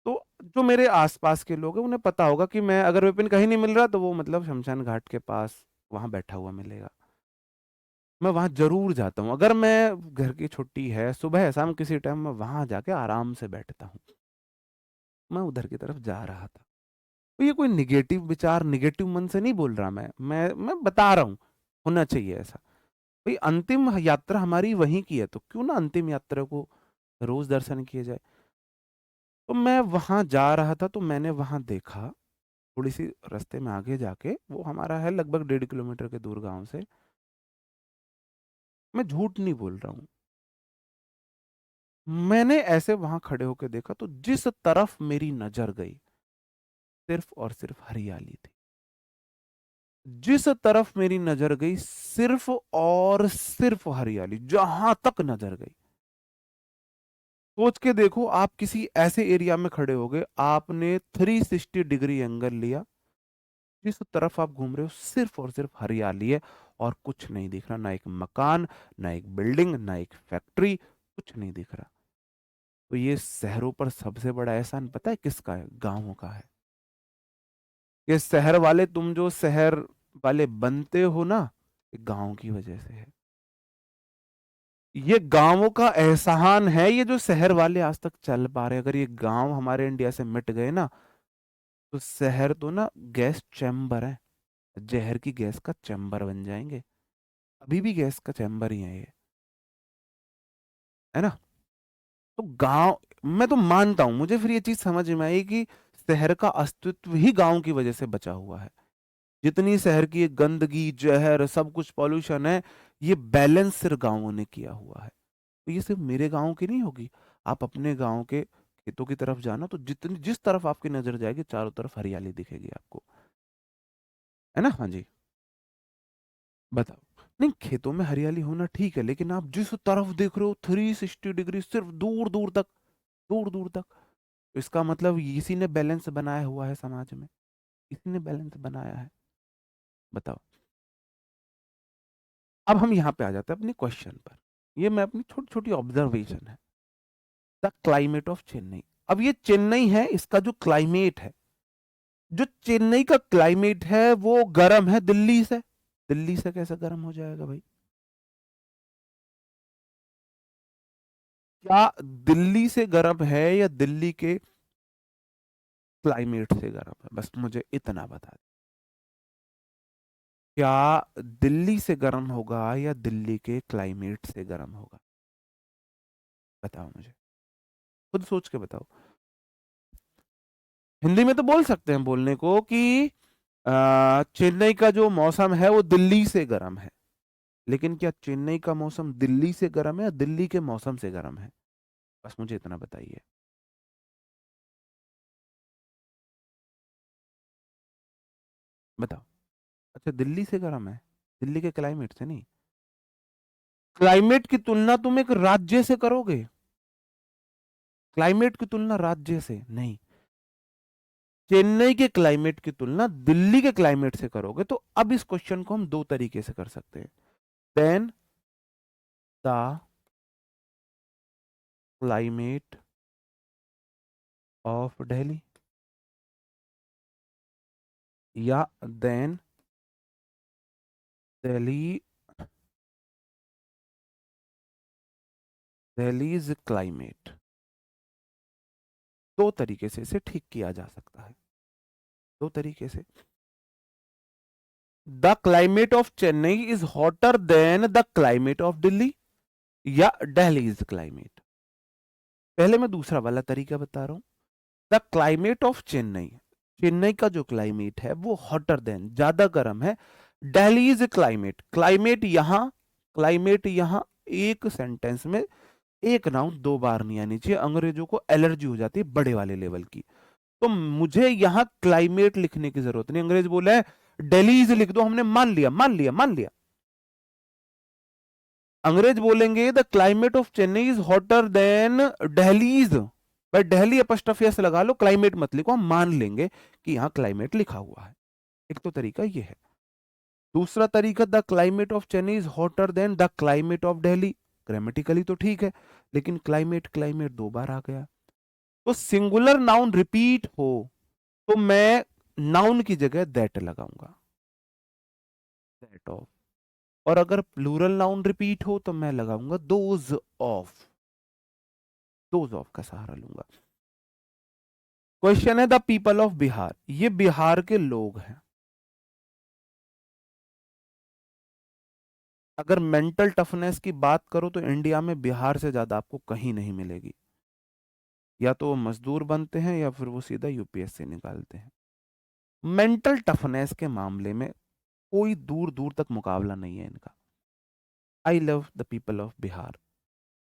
तो जो मेरे आसपास के लोग हैं उन्हें पता होगा कि मैं अगर विपिन कहीं नहीं मिल रहा तो वो मतलब शमशान घाट के पास वहां बैठा हुआ मिलेगा। मैं वहां जरूर जाता हूँ, अगर मैं घर की छुट्टी है, सुबह है शाम किसी टाइम, मैं वहां जाके आराम से बैठता हूँ। मैं उधर की तरफ जा रहा था। तो ये कोई निगेटिव विचार, निगेटिव मन से नहीं बोल रहा मैं बता रहा हूँ होना चाहिए ऐसा। भाई अंतिम यात्रा हमारी वहीं की है, तो क्यों ना अंतिम यात्रा को रोज दर्शन किए जाए। तो मैं वहां जा रहा था, तो मैंने वहां देखा थोड़ी सी रास्ते में आगे जाके, वो हमारा है लगभग 1.5 किलोमीटर के दूर गांव से। मैं झूठ नहीं बोल रहा हूँ। मैंने ऐसे वहां खड़े होकर देखा तो जिस तरफ मेरी नजर गई सिर्फ और सिर्फ हरियाली थी। जिस तरफ मेरी नजर गई सिर्फ और सिर्फ हरियाली, जहां तक नजर गई। सोच के देखो, आप किसी ऐसे एरिया में खड़े हो गए, आपने 360 डिग्री एंगल लिया, जिस तरफ आप घूम रहे हो सिर्फ और सिर्फ हरियाली है, और कुछ नहीं दिख रहा, ना एक मकान, ना एक बिल्डिंग, ना एक फैक्ट्री, कुछ नहीं दिख रहा। तो ये शहरों पर सबसे बड़ा एहसान पता है किसका है? गांवों का है। ये शहर वाले, तुम जो शहर वाले बनते हो ना, ये गांव की वजह से है। ये गांवों का एहसान है, ये जो शहर वाले आज तक चल पा रहे हैं। अगर ये गांव हमारे इंडिया से मिट गए ना, तो शहर तो ना गैस चैम्बर है, जहर की गैस का चैम्बर बन जाएंगे। अभी भी गैस का चैम्बर ही है ये, है ना। तो गांव, मैं तो मानता हूं, मुझे फिर ये चीज समझ में आई कि शहर का अस्तित्व ही गांव की वजह से बचा हुआ है। जितनी शहर की ये गंदगी, जहर, सब कुछ पॉल्यूशन है, ये बैलेंस सिर्फ गांवों ने किया हुआ है। तो ये सिर्फ मेरे गांव की नहीं होगी। आप अपने गांव के खेतों की तरफ जाना, तो जितनी जिस तरफ आपकी नजर जाएगी चारों तरफ हरियाली दिखेगी आपको, है ना। हाँ जी, बताओ। नहीं, खेतों में हरियाली होना ठीक है, लेकिन आप जिस तरफ देख रहे हो 360 डिग्री, सिर्फ दूर दूर तक, दूर दूर तक। तो इसका मतलब इसी ने बैलेंस बनाया हुआ है समाज में, इसी ने बैलेंस बनाया है। बताओ। अब हम यहाँ पे आ जाते हैं अपने क्वेश्चन पर। ये मैं अपनी छोटी छोटी ऑब्जर्वेशन है। The climate of Chennai. अब ये चेन्नई है, इसका जो क्लाइमेट है, जो चेन्नई का क्लाइमेट है वो गर्म है दिल्ली से। दिल्ली से कैसे गर्म हो जाएगा भाई? क्या दिल्ली से गर्म है या दिल्ली के क्लाइमेट से गर्म है? बस मुझे इतना बता दे। क्या दिल्ली से गर्म होगा या दिल्ली के क्लाइमेट से गर्म होगा? बताओ मुझे, खुद सोच के बताओ। हिंदी में तो बोल सकते हैं बोलने को कि चेन्नई का जो मौसम है वो दिल्ली से गर्म है, लेकिन क्या चेन्नई का मौसम दिल्ली से गर्म है या दिल्ली के मौसम से गर्म है? बस मुझे इतना बताइए। बताओ। अच्छा, दिल्ली से गर्म है, दिल्ली के क्लाइमेट से नहीं। क्लाइमेट की तुलना तुम एक राज्य से करोगे, क्लाइमेट की तुलना राज्य से नहीं। चेन्नई के क्लाइमेट की तुलना दिल्ली के क्लाइमेट से करोगे। तो अब इस क्वेश्चन को हम दो तरीके से कर सकते हैं। Then the climate of Delhi, या देन दिल्ली, दिल्लीज क्लाइमेट। दो तरीके से इसे ठीक किया जा सकता है, दो तरीके से। The climate of Chennai is hotter then the climate of Delhi, या दिल्ली इज क्लाइमेट। पहले मैं दूसरा वाला तरीका बता रहा हूं। The climate of Chennai, Chennai का जो क्लाइमेट है वो हॉटर देन, ज्यादा गर्म है, दिल्ली इज क्लाइमेट। क्लाइमेट यहां एक सेंटेंस में एक नाउन दो बार नहीं आनी चाहिए, अंग्रेजों को एलर्जी हो जाती है बड़े वाले लेवल की। तो मुझे यहां क्लाइमेट लिखने की जरूरत नहीं, अंग्रेज बोला है डेलीज लिख दो, हमने मान लिया, मान लिया, मान लिया। अंग्रेज बोलेंगे the climate of Chennai is hotter then दहलीज, भाई दिल्ली अपस्ट्रफ एस लगा लो, क्लाइमेट मत लिखो, हम मान लेंगे कि यहां क्लाइमेट लिखा हुआ है। एक तो तरीका ये है। दूसरा तरीका, the climate of Chennai is hotter then the climate of Delhi. Grammatically तो ठीक है, लेकिन क्लाइमेट क्लाइमेट दो बार आ गया। तो सिंगुलर नाउन रिपीट हो तो मैं नाउन की जगह दैट लगाऊंगा, दैट ऑफ। और अगर प्लूरल नाउन रिपीट हो तो मैं लगाऊंगा दोज ऑफ, दोज ऑफ का सहारा लूंगा। क्वेश्चन है द पीपल ऑफ बिहार, ये बिहार के लोग हैं। अगर मेंटल टफनेस की बात करो तो इंडिया में बिहार से ज्यादा आपको कहीं नहीं मिलेगी। या तो वो मजदूर बनते हैं या फिर वो सीधा यूपीएससी निकालते हैं। मेंटल टफनेस के मामले में कोई दूर दूर तक मुकाबला नहीं है इनका। I love the people of Bihar.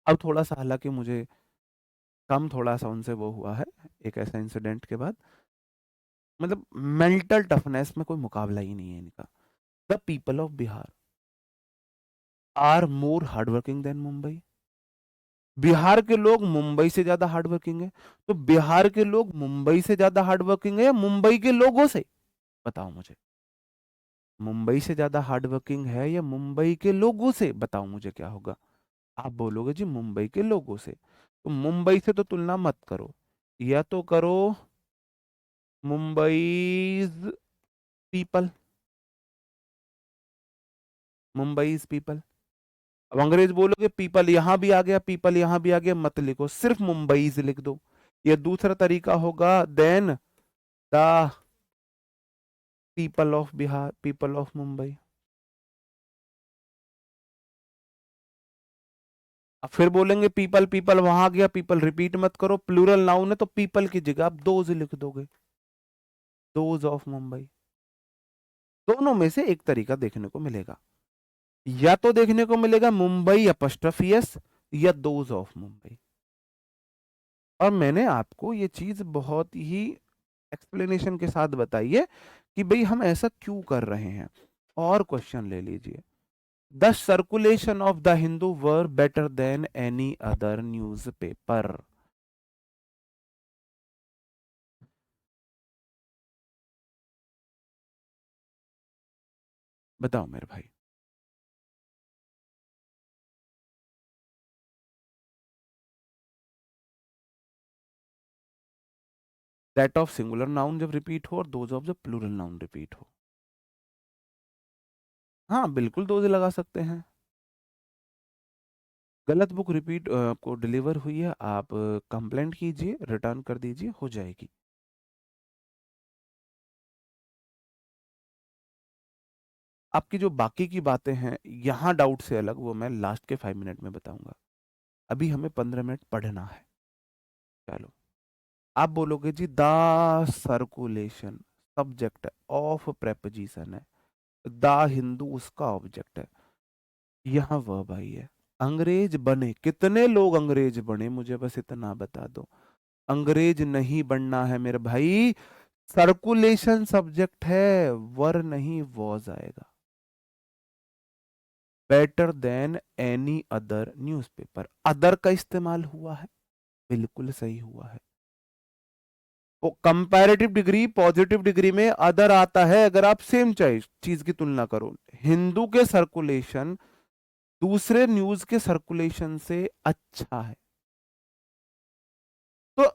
अब थोड़ा सा हालांकि मुझे कम थोड़ा सा उनसे वो हुआ है एक ऐसा इंसिडेंट के बाद, मतलब मेंटल टफनेस में कोई मुकाबला ही नहीं है इनका। The people of Bihar are more hardworking than Mumbai. Bihar के लोग मुंबई से ज्यादा हार्डवर्किंग है। तो बिहार के लोग मुंबई से ज्यादा हार्डवर्किंग है या मुंबई के लोगों से? बताओ मुझे। मुंबई से ज्यादा हार्डवर्किंग है या मुंबई के लोगों से? बताओ मुझे क्या होगा। आप बोलोगे जी मुंबई के लोगों से, तो मुंबई से तो तुलना मत करो, या तो करो मुंबई पीपल, मुंबई पीपल। अब अंग्रेज बोलोगे पीपल यहां भी आ गया, पीपल यहां भी आ गया, मत लिखो, सिर्फ मुंबई से लिख दो। ये दूसरा तरीका होगा, then the people of Bihar, people of Mumbai. अब फिर बोलेंगे पीपल पीपल वहां गया, पीपल रिपीट मत करो, प्लूरल नाउन है तो पीपल की जगह आप दोज लिख दोगे, दोज ऑफ मुंबई। दोनों में से एक तरीका देखने को मिलेगा, या तो देखने को मिलेगा मुंबई अपस्ट्रफी एस, या दोज ऑफ मुंबई। और मैंने आपको ये चीज बहुत ही एक्सप्लेनेशन के साथ बताई है कि भाई हम ऐसा क्यों कर रहे हैं। और क्वेश्चन ले लीजिए। The circulation of the Hindu were better than any other newspaper. बताओ मेरे भाई। दैट ऑफ सिंगुलर नाउन जब रिपीट हो और दोज ऑफ जब प्लूरल नाउन रिपीट हो। हाँ बिल्कुल दोज लगा सकते हैं। गलत बुक रिपीट आपको डिलीवर हुई है, आप कंप्लेंट कीजिए, रिटर्न कर दीजिए, हो जाएगी। आपकी जो बाकी की बातें हैं यहाँ डाउट से अलग, वो मैं लास्ट के 5 मिनट में बताऊंगा। अभी हमें 15 मिनट पढ़ना है। चलो, आप बोलोगे जी the circulation subject of preposition है, द हिंदू उसका ऑब्जेक्ट है, यहाँ वर्ब आई है। अंग्रेज बने, कितने लोग अंग्रेज बने मुझे बस इतना बता दो। अंग्रेज नहीं बनना है मेरे भाई, सर्कुलेशन सब्जेक्ट है, वर नहीं वॉज आएगा। Better than any other newspaper, other का इस्तेमाल हुआ है, बिल्कुल सही हुआ है। कंपैरेटिव डिग्री पॉजिटिव डिग्री में अदर आता है अगर आप सेम चीज की तुलना करो। हिंदू के सर्कुलेशन दूसरे न्यूज के सर्कुलेशन से अच्छा है। तो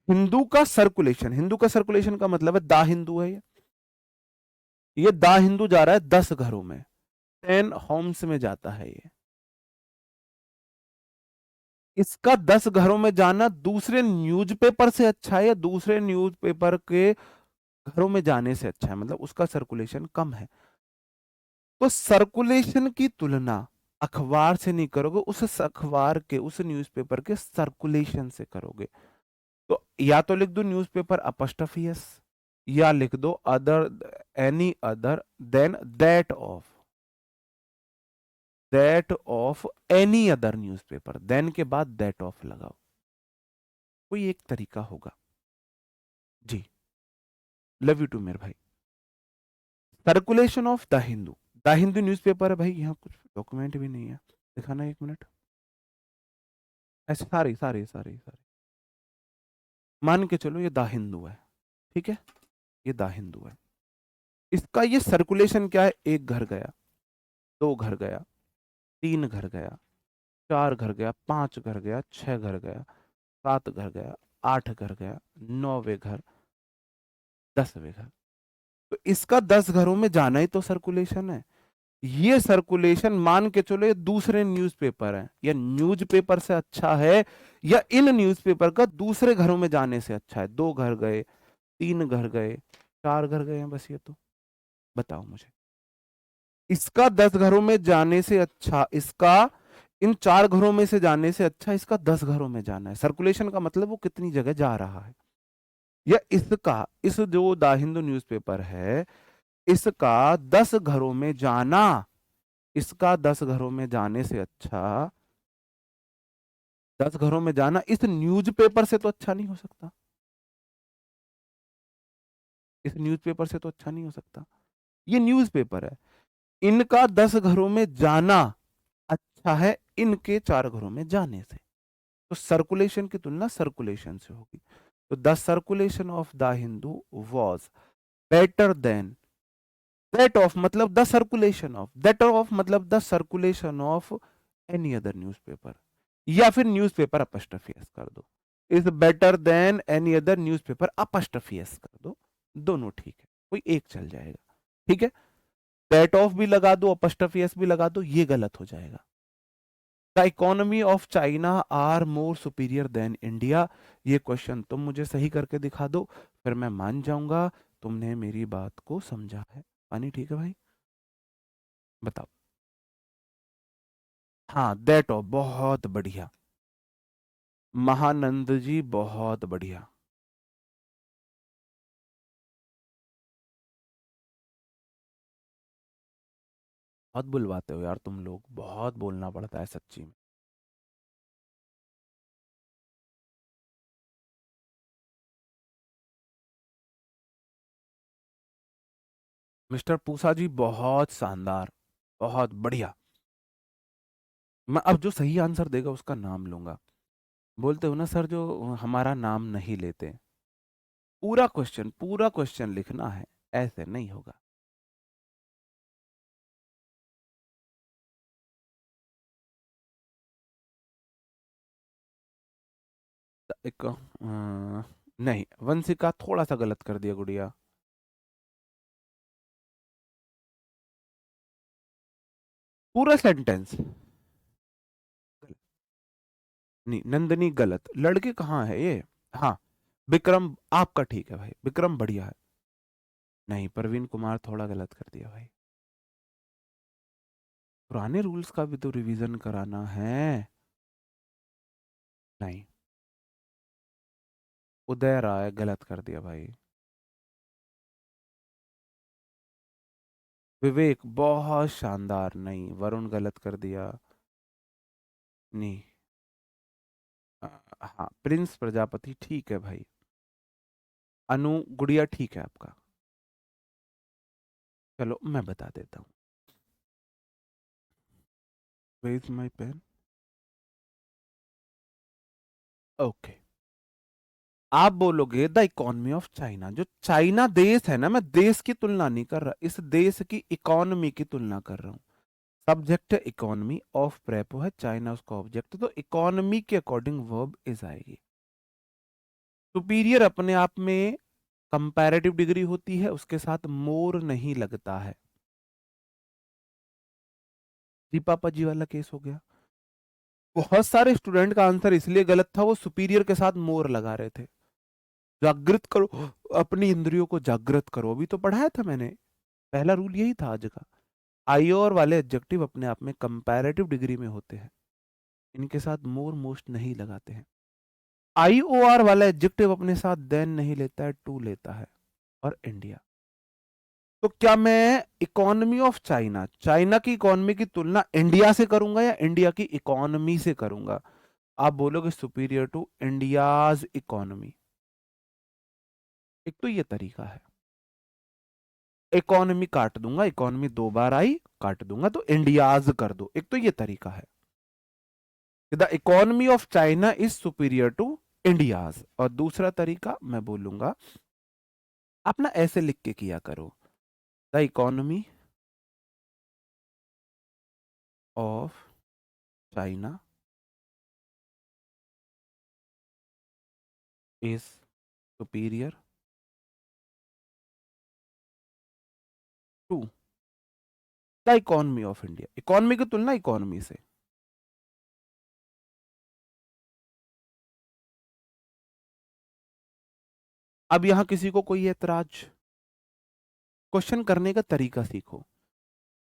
हिंदू का सर्कुलेशन का मतलब है दा हिंदू है ये दा हिंदू जा रहा है 10 घरों में, 10 होम्स में जाता है ये। इसका 10 घरों में जाना दूसरे न्यूज़पेपर से अच्छा है या दूसरे न्यूज़पेपर के घरों में जाने से अच्छा है, मतलब उसका सर्कुलेशन कम है। तो सर्कुलेशन की तुलना अखबार से नहीं करोगे, उस अखबार के उस न्यूज़पेपर के सर्कुलेशन से करोगे। तो या तो लिख दो न्यूज़पेपर अपॉस्ट्रोफी एस, या लिख दो other, any other than that of any other newspaper, then के बाद दैट ऑफ लगाओ। कोई एक तरीका होगा जी। लव यू टू मेरे भाई। Circulation of the Hindu newspaper है भाई, यहाँ कुछ डॉक्यूमेंट भी नहीं है, दिखाना 1 मिनट। ऐसे सारे सारे सारे सारे मान के चलो ये द हिंदू है, ठीक है, ये द हिंदू है। इसका ये सर्कुलेशन क्या है, 1 घर गया, 2 घर गया, 3 घर गया, 4 घर गया, 5 घर गया, 6 घर गया, 7 घर गया, 8 घर गया, 9वें घर, 10वें घर। तो इसका 10 घरों में जाना ही तो सर्कुलेशन है। ये सर्कुलेशन मान के चलो ये दूसरे न्यूज़पेपर है या न्यूज़पेपर से अच्छा है, या इन न्यूज़पेपर का दूसरे घरों में जाने से अच्छा है। 2 घर गए, 3 घर गए, 4 घर गए हैं, बस ये तो बताओ मुझे। इसका 10 घरों में जाने से अच्छा, इसका इन 4 घरों में से जाने से अच्छा इसका 10 घरों में जाना है। सर्कुलेशन का मतलब वो कितनी जगह जा रहा है। या इसका, इस जो द हिंदू न्यूज़पेपर है, इसका 10 घरों में जाना, इसका 10 घरों में जाने से अच्छा, 10 घरों में जाना इस न्यूज़पेपर से तो अच्छा नहीं हो सकता, इस न्यूज़पेपर से तो अच्छा नहीं हो सकता। ये न्यूज़पेपर है, इनका 10 घरों में जाना अच्छा है इनके 4 घरों में जाने से। तो सर्कुलेशन की तुलना सर्कुलेशन से होगी। तो the circulation of the Hindu was better than that of, मतलब the circulation of, that of मतलब the circulation of any other newspaper, या फिर न्यूज़पेपर अपस्ट्रफी एस कर दो, is better than any other newspaper apostrophe s कर दो, दोनों ठीक है, कोई एक चल जाएगा। ठीक है, दैट ऑफ भी लगा दो, अपस्ट्रफी एस भी लगा दो, ये गलत हो जाएगा। The economy of China are more superior than India, ये क्वेश्चन तुम मुझे सही करके दिखा दो, फिर मैं मान जाऊंगा तुमने मेरी बात को समझा है। पानी ठीक है भाई, बताओ। हाँ, दैट ऑफ, बहुत बढ़िया महानंद जी, बहुत बढ़िया। बहुत बुलवाते हो यार तुम लोग, बहुत बोलना पड़ता है सच्ची में। मिस्टर पूसा जी बहुत शानदार, बहुत बढ़िया। मैं अब जो सही आंसर देगा उसका नाम लूंगा। बोलते हो ना सर जो हमारा नाम नहीं लेते, पूरा क्वेश्चन लिखना है, ऐसे नहीं होगा। एक नहीं, वंशिका थोड़ा सा गलत कर दिया गुड़िया। पूरा सेंटेंस नहीं, नंदनी गलत, लड़के कहाँ है ये। हाँ, विक्रम आपका ठीक है भाई, विक्रम बढ़िया है। नहीं, प्रवीण कुमार थोड़ा गलत कर दिया भाई। पुराने रूल्स का भी तो रिवीजन कराना है। नहीं, उदय राय गलत कर दिया भाई। विवेक बहुत शानदार, नहीं, वरुण गलत कर दिया। नहीं, हाँ, प्रिंस प्रजापति ठीक है भाई। अनु गुड़िया ठीक है आपका। चलो मैं बता देता हूँ। Where is my pen. Okay, आप बोलोगे द इकोनॉमी ऑफ चाइना, जो चाइना देश है ना, मैं देश की तुलना नहीं कर रहा, इस देश की इकोनॉमी की तुलना कर रहा हूँ। सब्जेक्ट है इकोनॉमी, ऑफ प्रेपो है, चाइना उसका ऑब्जेक्ट, तो इकोनॉमी के अकॉर्डिंग वर्ब इज आएगी। सुपीरियर अपने आप में कंपैरेटिव डिग्री होती है, उसके साथ मोर नहीं लगता है। दीपापा जी वाला केस हो गया। बहुत सारे स्टूडेंट का आंसर इसलिए गलत था, वो सुपीरियर के साथ मोर लगा रहे थे। जागृत करो, अपनी इंद्रियों को जागृत करो, अभी तो पढ़ाया था मैंने, पहला रूल यही था आज का। आईओआर वाले एडजेक्टिव अपने आप में कंपैरेटिव डिग्री में होते हैं, इनके साथ मोर मोस्ट नहीं लगाते हैं। आईओआर वाला एडजेक्टिव अपने साथ देन नहीं लेता है, टू लेता है, और इंडिया। तो क्या मैं इकोनॉमी ऑफ चाइना, चाइना की इकोनॉमी की तुलना इंडिया से करूंगा या इंडिया की इकोनॉमी से करूंगा? आप बोलोगे सुपीरियर टू इंडियाज इकोनॉमी। एक तो ये तरीका है, इकोनॉमी काट दूंगा, इकोनॉमी दो बार आई, काट दूंगा तो इंडियाज कर दो, एक तो ये तरीका है। The economy of China is superior to India's, और दूसरा तरीका मैं बोलूंगा, आप ना ऐसे लिख के किया करो, the economy of China is superior to the economy of India, economy की तुलना इकोनॉमी से। अब यहां किसी को कोई एतराज? क्वेश्चन करने का तरीका सीखो।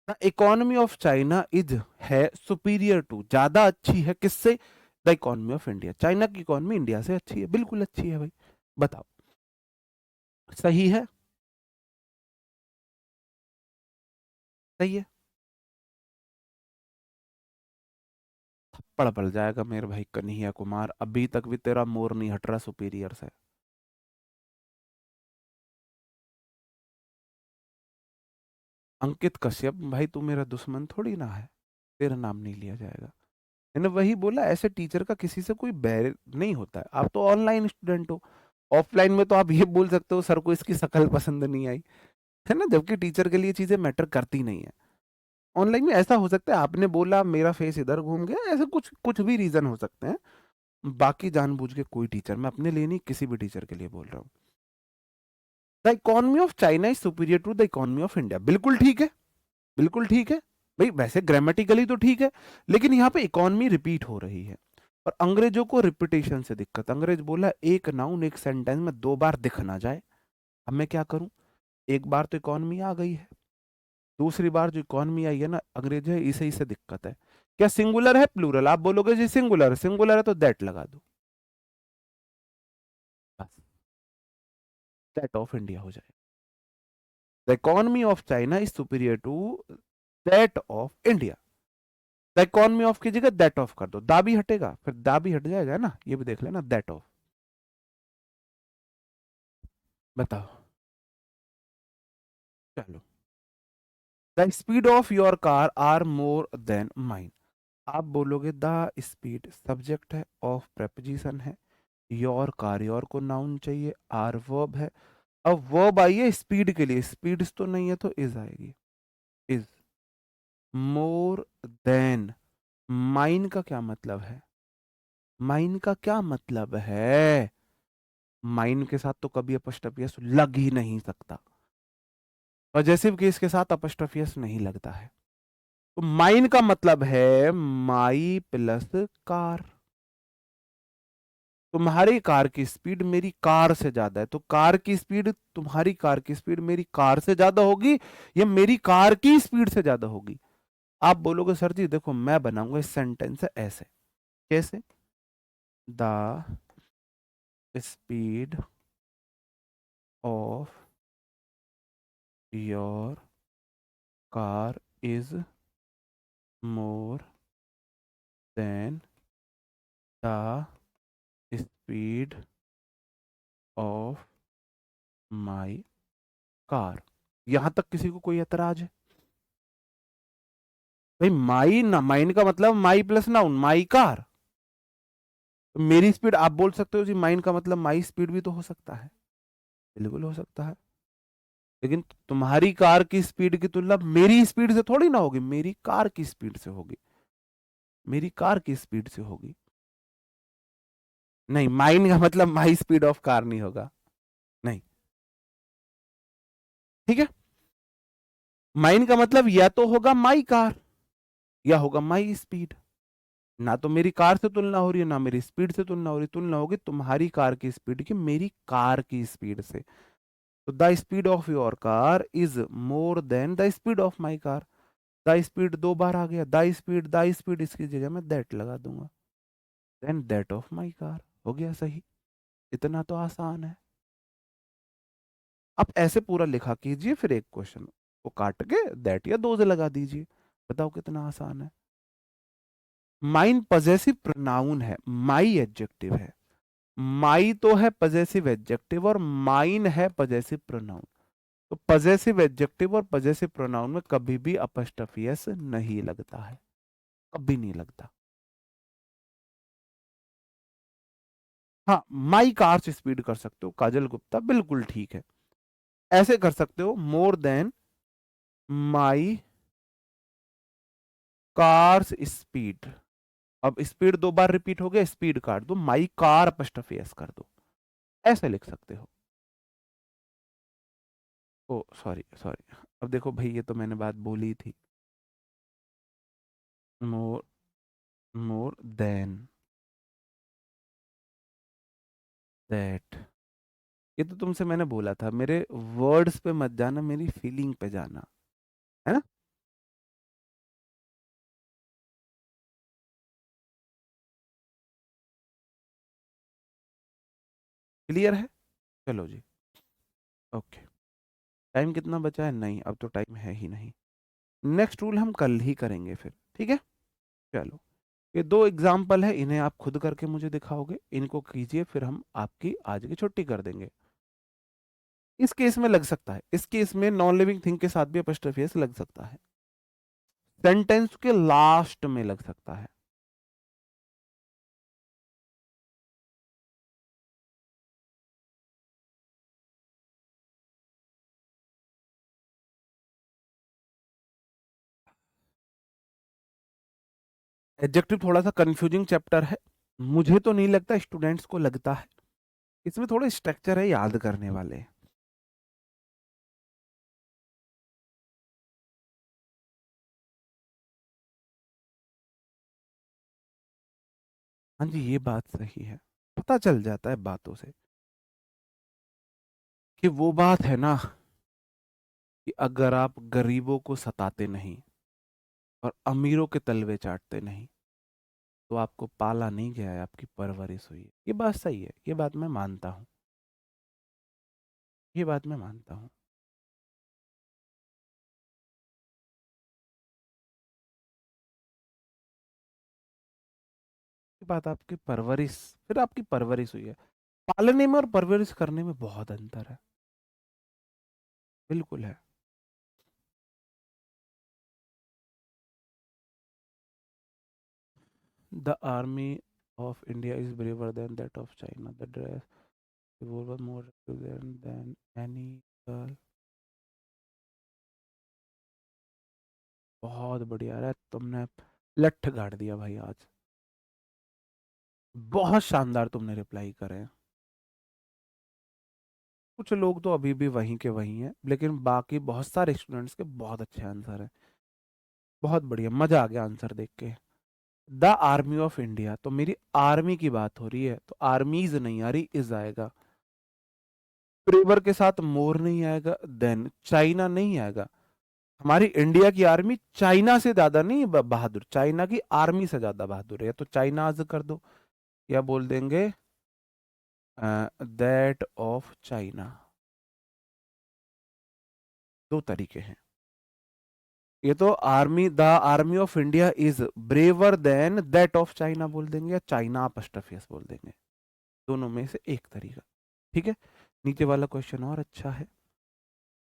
The economy of China is है सुपीरियर टू, ज्यादा अच्छी है किससे? The economy of India, China की इकोनॉमी इंडिया से अच्छी है, बिल्कुल अच्छी है भाई। बताओ। सही है, सही है। थप्पड़ पड़ जाएगा मेरे भाई कन्हैया कुमार, अभी तक भी तेरा मोर नहीं हट रहा सुपीरियर से। अंकित कश्यप भाई तू मेरा दुश्मन थोड़ी ना है, तेरा नाम नहीं लिया जाएगा। मैंने वही बोला, ऐसे टीचर का किसी से कोई बैर नहीं होता है। आप तो ऑनलाइन स्टूडेंट हो, ऑफलाइन में तो आप ये बोल सकते हो सर को इसकी शक्ल पसंद नहीं आई, है ना, जबकि टीचर के लिए चीजें मैटर करती नहीं है। ऑनलाइन में ऐसा हो सकता है आपने बोला मेरा फेस इधर घूम गया, ऐसे कुछ कुछ भी रीजन हो सकते हैं। बाकी जानबूझ के कोई टीचर, मैं अपने लिए नहीं किसी भी टीचर के लिए बोल रहा हूँ। The economy of China is superior to the economy of India, बिल्कुल ठीक है, बिल्कुल ठीक है। भाई वैसे ग्रामेटिकली तो ठीक है, लेकिन यहाँ पे इकोनॉमी रिपीट हो रही है। और अंग्रेजों को रिपीटेशन से दिक्कत, अंग्रेज बोला एक नाउन एक सेंटेंस में दो बार दिख ना जाए। अब मैं क्या करूं, एक बार तो इकोनॉमी आ गई है, दूसरी बार जो इकोनॉमी आई है ना अंग्रेज है, इसे इसे दिक्कत है। क्या सिंगुलर है प्लूरल, आप बोलोगे जी सिंगुलर, सिंगुलर है तो दैट लगा दो, बस दैट ऑफ इंडिया हो जाए। The economy of China is superior to that of India. The economy of की जगह दैट ऑफ कर दो, दा भी हटेगा, फिर दा भी हट जाएगा ना, ये भी देख लेना, दैट ऑफ। बताओ, चलो। The speed of your car are more than mine. आप बोलोगे द स्पीड सब्जेक्ट है, ऑफ प्रेपोजिशन है, योर कार, योर को नाउन चाहिए, आर वर्ब है। अब वर्ब आई है स्पीड के लिए, स्पीड तो नहीं है तो इज आएगी, इज मोर देन। माइन का क्या मतलब है, माइन का क्या मतलब है, माइन के साथ तो कभी अपस्ट्रॉफी एस लग ही नहीं सकता, पॉजेसिव केस के साथ अपस्ट्रॉफी एस नहीं लगता है। तो माइन का मतलब है माई प्लस कार। तुम्हारी कार की स्पीड मेरी कार से ज्यादा है, तो कार की स्पीड, तुम्हारी कार की स्पीड मेरी कार से ज्यादा होगी, या मेरी कार की स्पीड से ज्यादा होगी। आप बोलोगे सर जी देखो मैं बनाऊंगा इस सेंटेंस ऐसे, कैसे, the speed of your car is more than the speed of my car. यहां तक किसी को कोई एतराज है? भाई माई ना, माइन का मतलब माई प्लस नाउन, माई कार। तो मेरी स्पीड आप बोल सकते हो जी, माइन का मतलब माई स्पीड भी तो हो सकता है, बिल्कुल हो सकता है। लेकिन तुम्हारी कार की स्पीड की तुलना मेरी स्पीड से थोड़ी ना होगी, मेरी कार की स्पीड से होगी, मेरी कार की स्पीड से होगी। नहीं, माइन का मतलब माई स्पीड ऑफ कार नहीं होगा, नहीं। ठीक है, माइन का मतलब या तो होगा माई कार या होगा माई स्पीड। ना तो मेरी कार से तुलना हो रही है ना मेरी स्पीड से तुलना हो रही, तुलना होगी तुम्हारी कार की स्पीड की मेरी कार की स्पीड से। तो the speed of your car is more than the speed of my car. The speed दो बार आ गया, द स्पीड इसकी जगह मैं दैट लगा दूंगा, then that of my car, हो गया सही। इतना तो आसान है। आप ऐसे पूरा लिखा कीजिए, फिर एक क्वेश्चन को काट के दैट या दो से लगा दीजिए, बताओ कितना आसान है। माइन पजेसिव प्रोनाउन है, माई एडजेक्टिव है। माई तो है पजेसिव एडजेक्टिव और माइन है पजेसिव प्रोनाउन। तो पजेसिव एडजेक्टिव और पजेसिव प्रोनाउन में कभी भी अपस्ट्रफी एस नहीं लगता है, कभी नहीं लगता। हाँ, माई कार्स स्पीड कर सकते हो काजल गुप्ता, बिल्कुल ठीक है। ऐसे कर सकते हो मोर देन माई कार्स स्पीड। अब स्पीड दो बार रिपीट हो गया, स्पीड काट दो, माई कार अपस्ट्रफी एस कर दो, ऐसे लिख सकते हो। ओ सॉरी सॉरी, अब देखो भाई ये तो मैंने बात बोली थी, मोर, मोर देन दैट। ये तो तुमसे मैंने बोला था, मेरे वर्ड्स पे मत जाना, मेरी फीलिंग पे जाना, है ना। क्लियर है, चलो जी। ओके, टाइम कितना बचा है? नहीं, अब तो टाइम है ही नहीं। नेक्स्ट रूल हम कल ही करेंगे फिर, ठीक है? चलो, ये दो एग्जाम्पल है, इन्हें आप खुद करके मुझे दिखाओगे, इनको कीजिए, फिर हम आपकी आज की छुट्टी कर देंगे। इस केस में लग सकता है, इस केस में नॉन लिविंग थिंग के साथ भी अपस्ट्रोफी एस लग सकता है, सेंटेंस के लास्ट में लग सकता है। एडजेक्टिव थोड़ा सा कंफ्यूजिंग चैप्टर है, मुझे तो नहीं लगता, स्टूडेंट्स को लगता है। इसमें थोड़े स्ट्रक्चर है याद करने वाले। हाँ जी, ये बात सही है, पता चल जाता है बातों से कि वो बात है ना, कि अगर आप गरीबों को सताते नहीं और अमीरों के तलवे चाटते नहीं, तो आपको पाला नहीं गया है, आपकी परवरिश हुई है। ये बात सही है, ये बात मैं मानता हूँ, ये बात मैं मानता हूँ। ये बात आपकी परवरिश, फिर आपकी परवरिश हुई है। पालने में और परवरिश करने में बहुत अंतर है, बिल्कुल है। The army of India is braver than that of China, the dress revolver more than any girl। बहुत बढ़िया, अरे तुमने लठ गाड़ दिया भाई आज, बहुत शानदार तुमने रिप्लाई करे हैं। कुछ लोग तो अभी भी वहीं के वहीं हैं, लेकिन बाकी बहुत सारे स्टूडेंट्स के बहुत अच्छे आंसर हैं। बहुत बढ़िया, मजा आ गया आंसर देख के। द आर्मी ऑफ इंडिया, तो मेरी आर्मी की बात हो रही है, तो आर्मीज नहीं आ रही, इज आएगा। ब्रेवर के साथ मोर नहीं आएगा, देन चाइना नहीं आएगा। हमारी इंडिया की आर्मी चाइना से ज्यादा नहीं बहादुर, चाइना की आर्मी से ज्यादा बहादुर है, तो चाइनाज कर दो, या बोल देंगे दैट ऑफ चाइना। दो तरीके हैं। ये तो army, the army of India is braver than that of China बोल देंगे, या चाइना अपस्ट्रोफी बोल देंगे, दोनों में से एक तरीका। ठीक है, नीचे वाला क्वेश्चन और अच्छा है।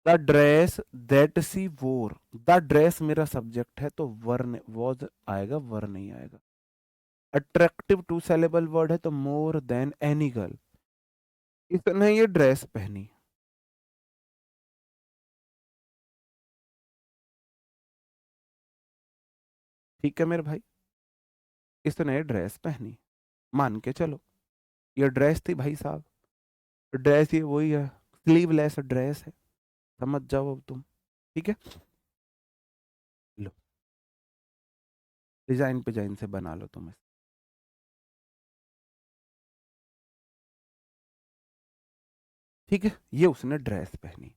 द ड्रेस दैट सी वोर, द ड्रेस मेरा सब्जेक्ट है, तो वर वॉज आएगा, वर नहीं आएगा। अट्रैक्टिव टू सेलेबल वर्ड है, तो मोर देन एनी गर्ल, इसने ये ड्रेस पहनी। ठीक है मेरे भाई, इसने ड्रेस पहनी, मान के चलो, ये ड्रेस थी भाई साहब, ड्रेस ये वही है, स्लीवलेस ड्रेस है, समझ जाओ अब तुम। ठीक है, लो, डिजाइन पे डिजाइन से बना लो तुम इसे। ठीक है, ये उसने ड्रेस पहनी।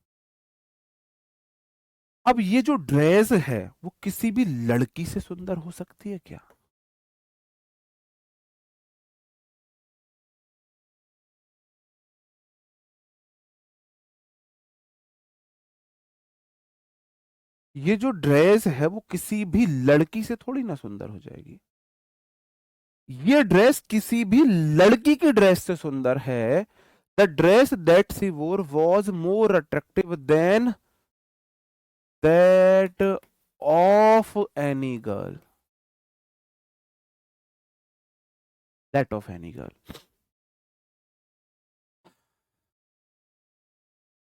अब ये जो ड्रेस है वो किसी भी लड़की से सुंदर हो सकती है क्या? ये जो ड्रेस है वो किसी भी लड़की से थोड़ी ना सुंदर हो जाएगी। ये ड्रेस किसी भी लड़की की ड्रेस से सुंदर है। The dress that she wore was more attractive than that of any girl, that of any girl.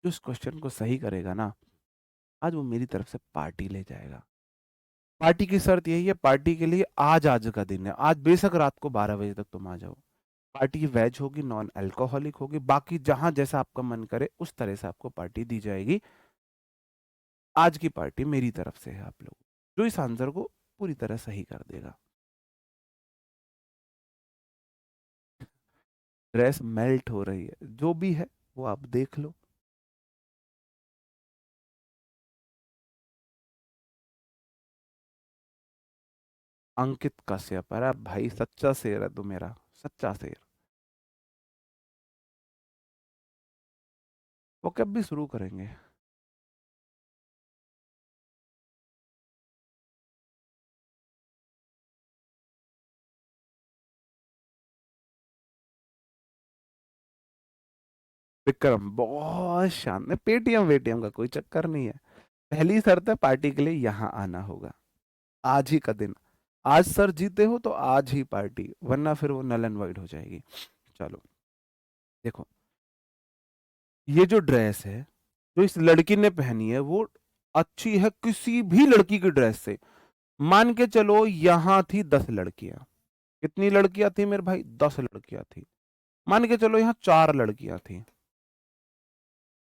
जो इस क्वेश्चन को सही करेगा ना, आज वो मेरी तरफ से पार्टी ले जाएगा। पार्टी की शर्त यही है, पार्टी के लिए आज आज का दिन है, आज बेशक रात को 12 बजे तक तुम आ जाओ। पार्टी वेज होगी, नॉन अल्कोहलिक होगी, बाकी जहां जैसा आपका मन करे उस तरह से आपको पार्टी दी जाएगी। आज की पार्टी मेरी तरफ से है आप लोग, जो इस आंसर को पूरी तरह सही कर देगा। ड्रेस मेल्ट हो रही है, जो भी है वो आप देख लो। अंकित कश्यप, अरे भाई सच्चा शेर है तू मेरा, सच्चा शेर। वोकैब भी शुरू करेंगे। विक्रम बहुत शानदार, पेटीएम वेटीएम का कोई चक्कर नहीं है। पहली शर्त है, पार्टी के लिए यहाँ आना होगा, आज ही का दिन। आज सर जीते हो तो आज ही पार्टी, वरना फिर वो नल एंड वाइड हो जाएगी। चलो देखो, ये जो ड्रेस है जो इस लड़की ने पहनी है वो अच्छी है किसी भी लड़की की ड्रेस से। मान के चलो यहां थी 10 लड़कियां। कितनी लड़कियां थी मेरे भाई? 10 लड़कियां थी। मान के चलो यहाँ 4 लड़कियां थी।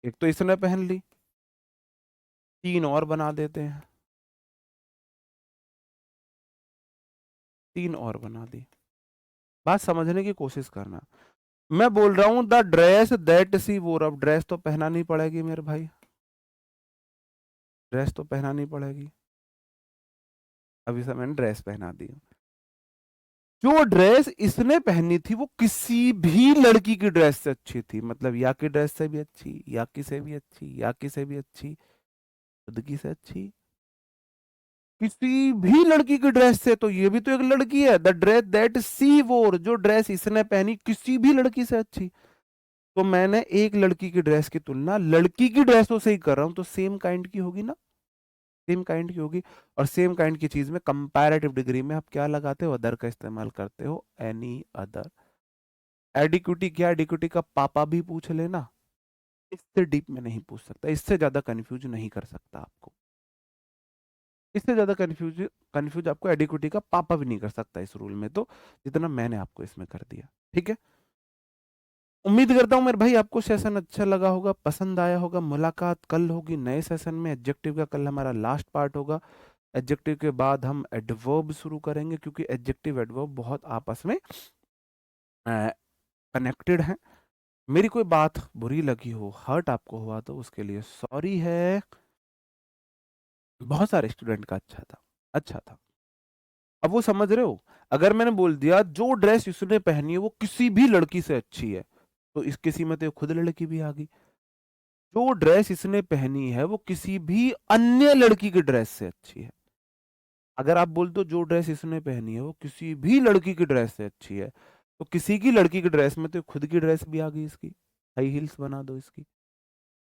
एक तो इसने पहन ली, 3 और बना देते हैं। 3 और बना दी। बात समझने की कोशिश करना। मैं बोल रहा हूं द ड्रेस दैट सी वोर, अब ड्रेस तो पहना नहीं पड़ेगी मेरे भाई, ड्रेस तो पहना नहीं पड़ेगी। अभी से मैंने ड्रेस पहना दी। जो ड्रेस इसने पहनी थी वो किसी भी लड़की की ड्रेस से अच्छी थी, मतलब या की ड्रेस से भी अच्छी, या की से भी अच्छी, या की से भी अच्छी, खुद की से अच्छी, किसी भी लड़की की ड्रेस से। तो ये भी तो एक लड़की है। द ड्रेस दैट सी वोर, जो ड्रेस इसने पहनी किसी भी लड़की से अच्छी। तो मैंने एक लड़की की ड्रेस की तुलना लड़की की ड्रेसों से ही कर रहा हूं, तो सेम काइंड की होगी ना, सेम काइंड की होगी। और सेम काइंड की चीज में कंपैरेटिव डिग्री में आप क्या लगाते हो? अदर का इस्तेमाल करते हो, एनी अदर। एडिक्विटी क्या? एडिक्विटी का पापा भी पूछ लेना, इससे डीप में नहीं पूछ सकता, इससे ज्यादा कंफ्यूज नहीं कर सकता आपको। इससे ज्यादा कंफ्यूज कंफ्यूज आपको एडिक्विटी का पापा भी नहीं कर सकता इस रूल में, तो जितना मैंने आपको इसमें कर दिया। ठीक है, उम्मीद करता हूँ मेरे भाई आपको सेशन अच्छा लगा होगा, पसंद आया होगा। मुलाकात कल होगी नए सेशन में। एडजेक्टिव का कल हमारा लास्ट पार्ट होगा। एडजेक्टिव के बाद हम एडवर्ब शुरू करेंगे, क्योंकि एडजेक्टिव एडवर्ब बहुत आपस में कनेक्टेड हैं। मेरी कोई बात बुरी लगी हो, हर्ट आपको हुआ, तो उसके लिए सॉरी है। बहुत सारे स्टूडेंट का अच्छा था, अच्छा था। अब वो समझ रहे हो, अगर मैंने बोल दिया जो ड्रेस इसने पहनी है वो किसी भी लड़की से अच्छी है, तो इस किसी में तो खुद लड़की भी आ गई। जो ड्रेस इसने पहनी है वो किसी भी अन्य लड़की की ड्रेस से अच्छी है। अगर आप बोल दो जो ड्रेस इसने पहनी है वो किसी भी लड़की की ड्रेस से अच्छी है, तो किसी की लड़की की ड्रेस में तो खुद की ड्रेस भी आ गई इसकी। हाई हील्स बना दो इसकी।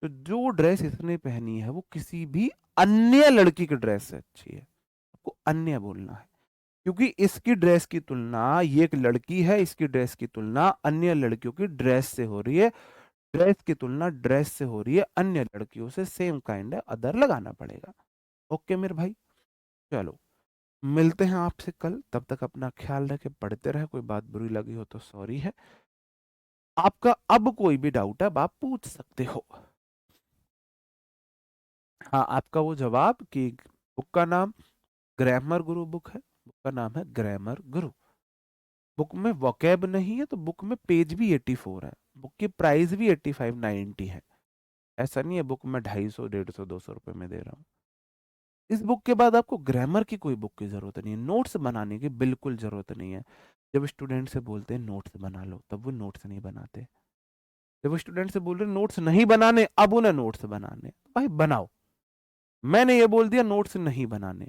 तो जो ड्रेस इसने पहनी है वो किसी भी अन्य लड़की की ड्रेस से अच्छी है। आपको अन्य बोलना है, क्योंकि इसकी ड्रेस की तुलना, ये एक लड़की है, इसकी ड्रेस की तुलना अन्य लड़कियों की ड्रेस से हो रही है। ड्रेस की तुलना ड्रेस से हो रही है अन्य लड़कियों से, सेम काइंड है, अदर लगाना पड़ेगा। ओके मेरे भाई, चलो मिलते हैं आपसे कल। तब तक अपना ख्याल रखे, पढ़ते रहे। कोई बात बुरी लगी हो तो सॉरी है। आपका अब कोई भी डाउट है अब आप पूछ सकते हो। हाँ, आपका वो जवाब कि बुक का नाम ग्रामर गुरु बुक है, बुक का नाम है ग्रामर गुरु। बुक में वोकैब नहीं है तो बुक में पेज भी 84 है। बुक की प्राइस भी 85-90 है। ऐसा नहीं है बुक में 250, 150, 200 रुपए में दे रहा हूँ। इस बुक के बाद आपको ग्रामर की कोई बुक की जरूरत नहीं है, नोट्स बनाने की बिल्कुल जरूरत नहीं है। जब स्टूडेंट से बोलते हैं नोट्स बना लो, तब वो नोट्स नहीं बनाते। जब स्टूडेंट से बोल रहे नोट्स नहीं बनाने, अब उन्हें नोट्स बनाने, तो भाई बनाओ। मैंने ये बोल दिया नोट्स नहीं बनाने,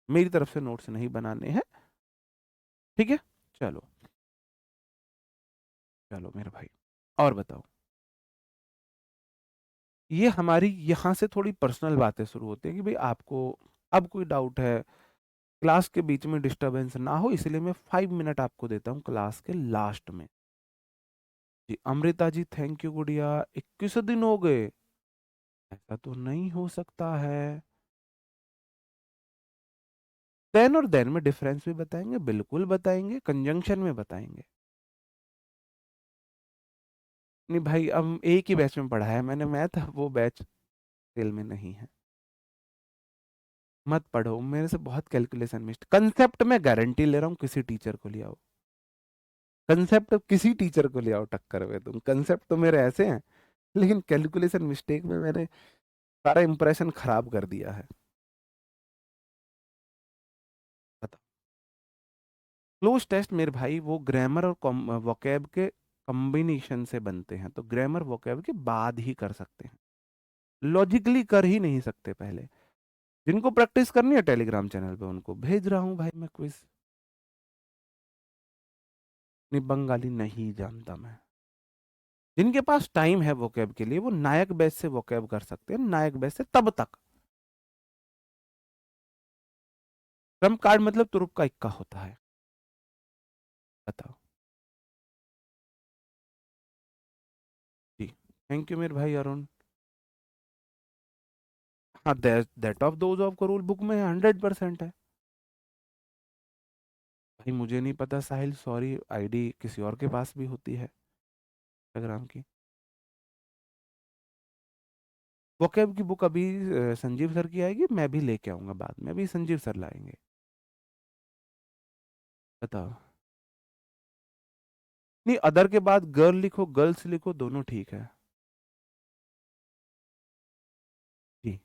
मेरी तरफ से नोट्स नहीं बनाने हैं। ठीक है, चलो, चलो मेरे भाई, और बताओ। ये हमारी यहाँ से थोड़ी पर्सनल बातें शुरू होती है कि भाई आपको अब कोई डाउट है, क्लास के बीच में डिस्टरबेंस ना हो, इसलिए मैं 5 मिनट आपको देता हूँ क्लास के लास्ट में। जी अमृता जी, थैंक यू गुड़िया। 21 दिन हो गए, ऐसा तो नहीं हो सकता है। देन और देन में डिफरेंस भी बताएंगे, बिल्कुल बताएंगे, कंजंक्शन में बताएंगे। नहीं भाई, अब एक ही बैच में पढ़ा है मैंने मैथ, वो बैच सेल में नहीं है। मत पढ़ो मेरे से, बहुत कैलकुलेशन मिस्ट। कंसेप्ट में गारंटी ले रहा हूँ, किसी टीचर को ले आओ। कंसेप्ट किसी टीचर को ले आओ टक्कर में, तुम कंसेप्ट तो मेरे ऐसे हैं, लेकिन कैलकुलेशन मिस्टेक में मैंने सारा इंप्रेशन खराब कर दिया है। बताओ। क्लोज टेस्ट मेरे भाई वो ग्रामर और वोकैब के कॉम्बिनेशन से बनते हैं, तो ग्रामर वोकैब के बाद ही कर सकते हैं, लॉजिकली कर ही नहीं सकते पहले। जिनको प्रैक्टिस करनी है टेलीग्राम चैनल पे उनको भेज रहा हूँ भाई मैं क्विज। नहीं, बंगाली नहीं जानता मैं। जिनके पास टाइम है वोकैब के लिए वो नायक बैच से वोकैब कर सकते हैं, नायक बैच से तब तक। ट्रम्प कार्ड मतलब तुरुप का इक्का होता है। बताओ। जी, थैंक यू मेरे भाई अरुण। हाँ, that of those of Karol book में 100% है। भाई मुझे नहीं पता साहिल, सॉरी, आईडी किसी और के पास भी होती है इंस्टाग्राम की। वोकैब की बुक अभी संजीव सर की आएगी, मैं भी लेके आऊंगा बाद में, अभी संजीव सर लाएंगे। बताओ। नहीं, अदर के बाद गर्ल लिखो, गर्ल्स लिखो, दोनों ठीक है। जी।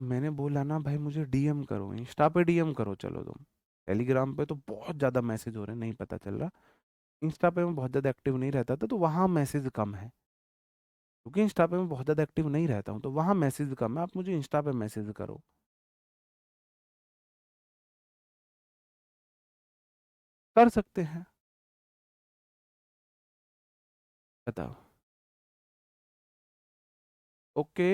मैंने बोला ना भाई, मुझे डीएम करो, इंस्टा पे डीएम करो, चलो तुम। टेलीग्राम पे तो बहुत ज़्यादा मैसेज हो रहे हैं, नहीं पता चल रहा। इंस्टा पे मैं बहुत ज़्यादा एक्टिव नहीं रहता था, तो वहाँ मैसेज कम है। क्योंकि इंस्टा पे मैं बहुत ज़्यादा एक्टिव नहीं रहता हूँ, तो वहाँ मैसेज कम है, आप मुझे इंस्टा पे मैसेज करो। कर सकते हैं। बताओ। ओके।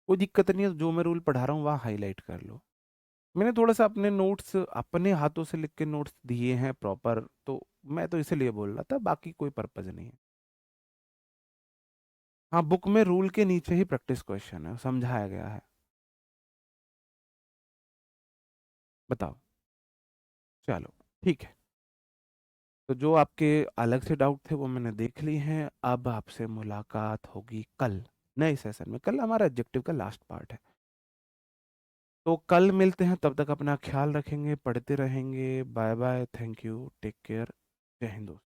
कोई दिक्कत नहीं है, जो मैं रूल पढ़ा रहा हूँ वहाँ हाईलाइट कर लो। मैंने थोड़ा सा अपने नोट्स अपने हाथों से लिख के नोट्स दिए हैं प्रॉपर, तो मैं तो इसीलिए बोल रहा था, बाकी कोई पर्पज नहीं है। हाँ, बुक में रूल के नीचे ही प्रैक्टिस क्वेश्चन है, समझाया गया है। बताओ। चलो, ठीक है। तो जो आपके अलग से डाउट थे वो मैंने देख ली हैं। अब आपसे मुलाकात होगी कल नए सेशन में। कल हमारा ऑब्जेक्टिव का लास्ट पार्ट है, तो कल मिलते हैं। तब तक अपना ख्याल रखेंगे, पढ़ते रहेंगे। Bye bye, thank you, take care, Jai Hind दोस्तों।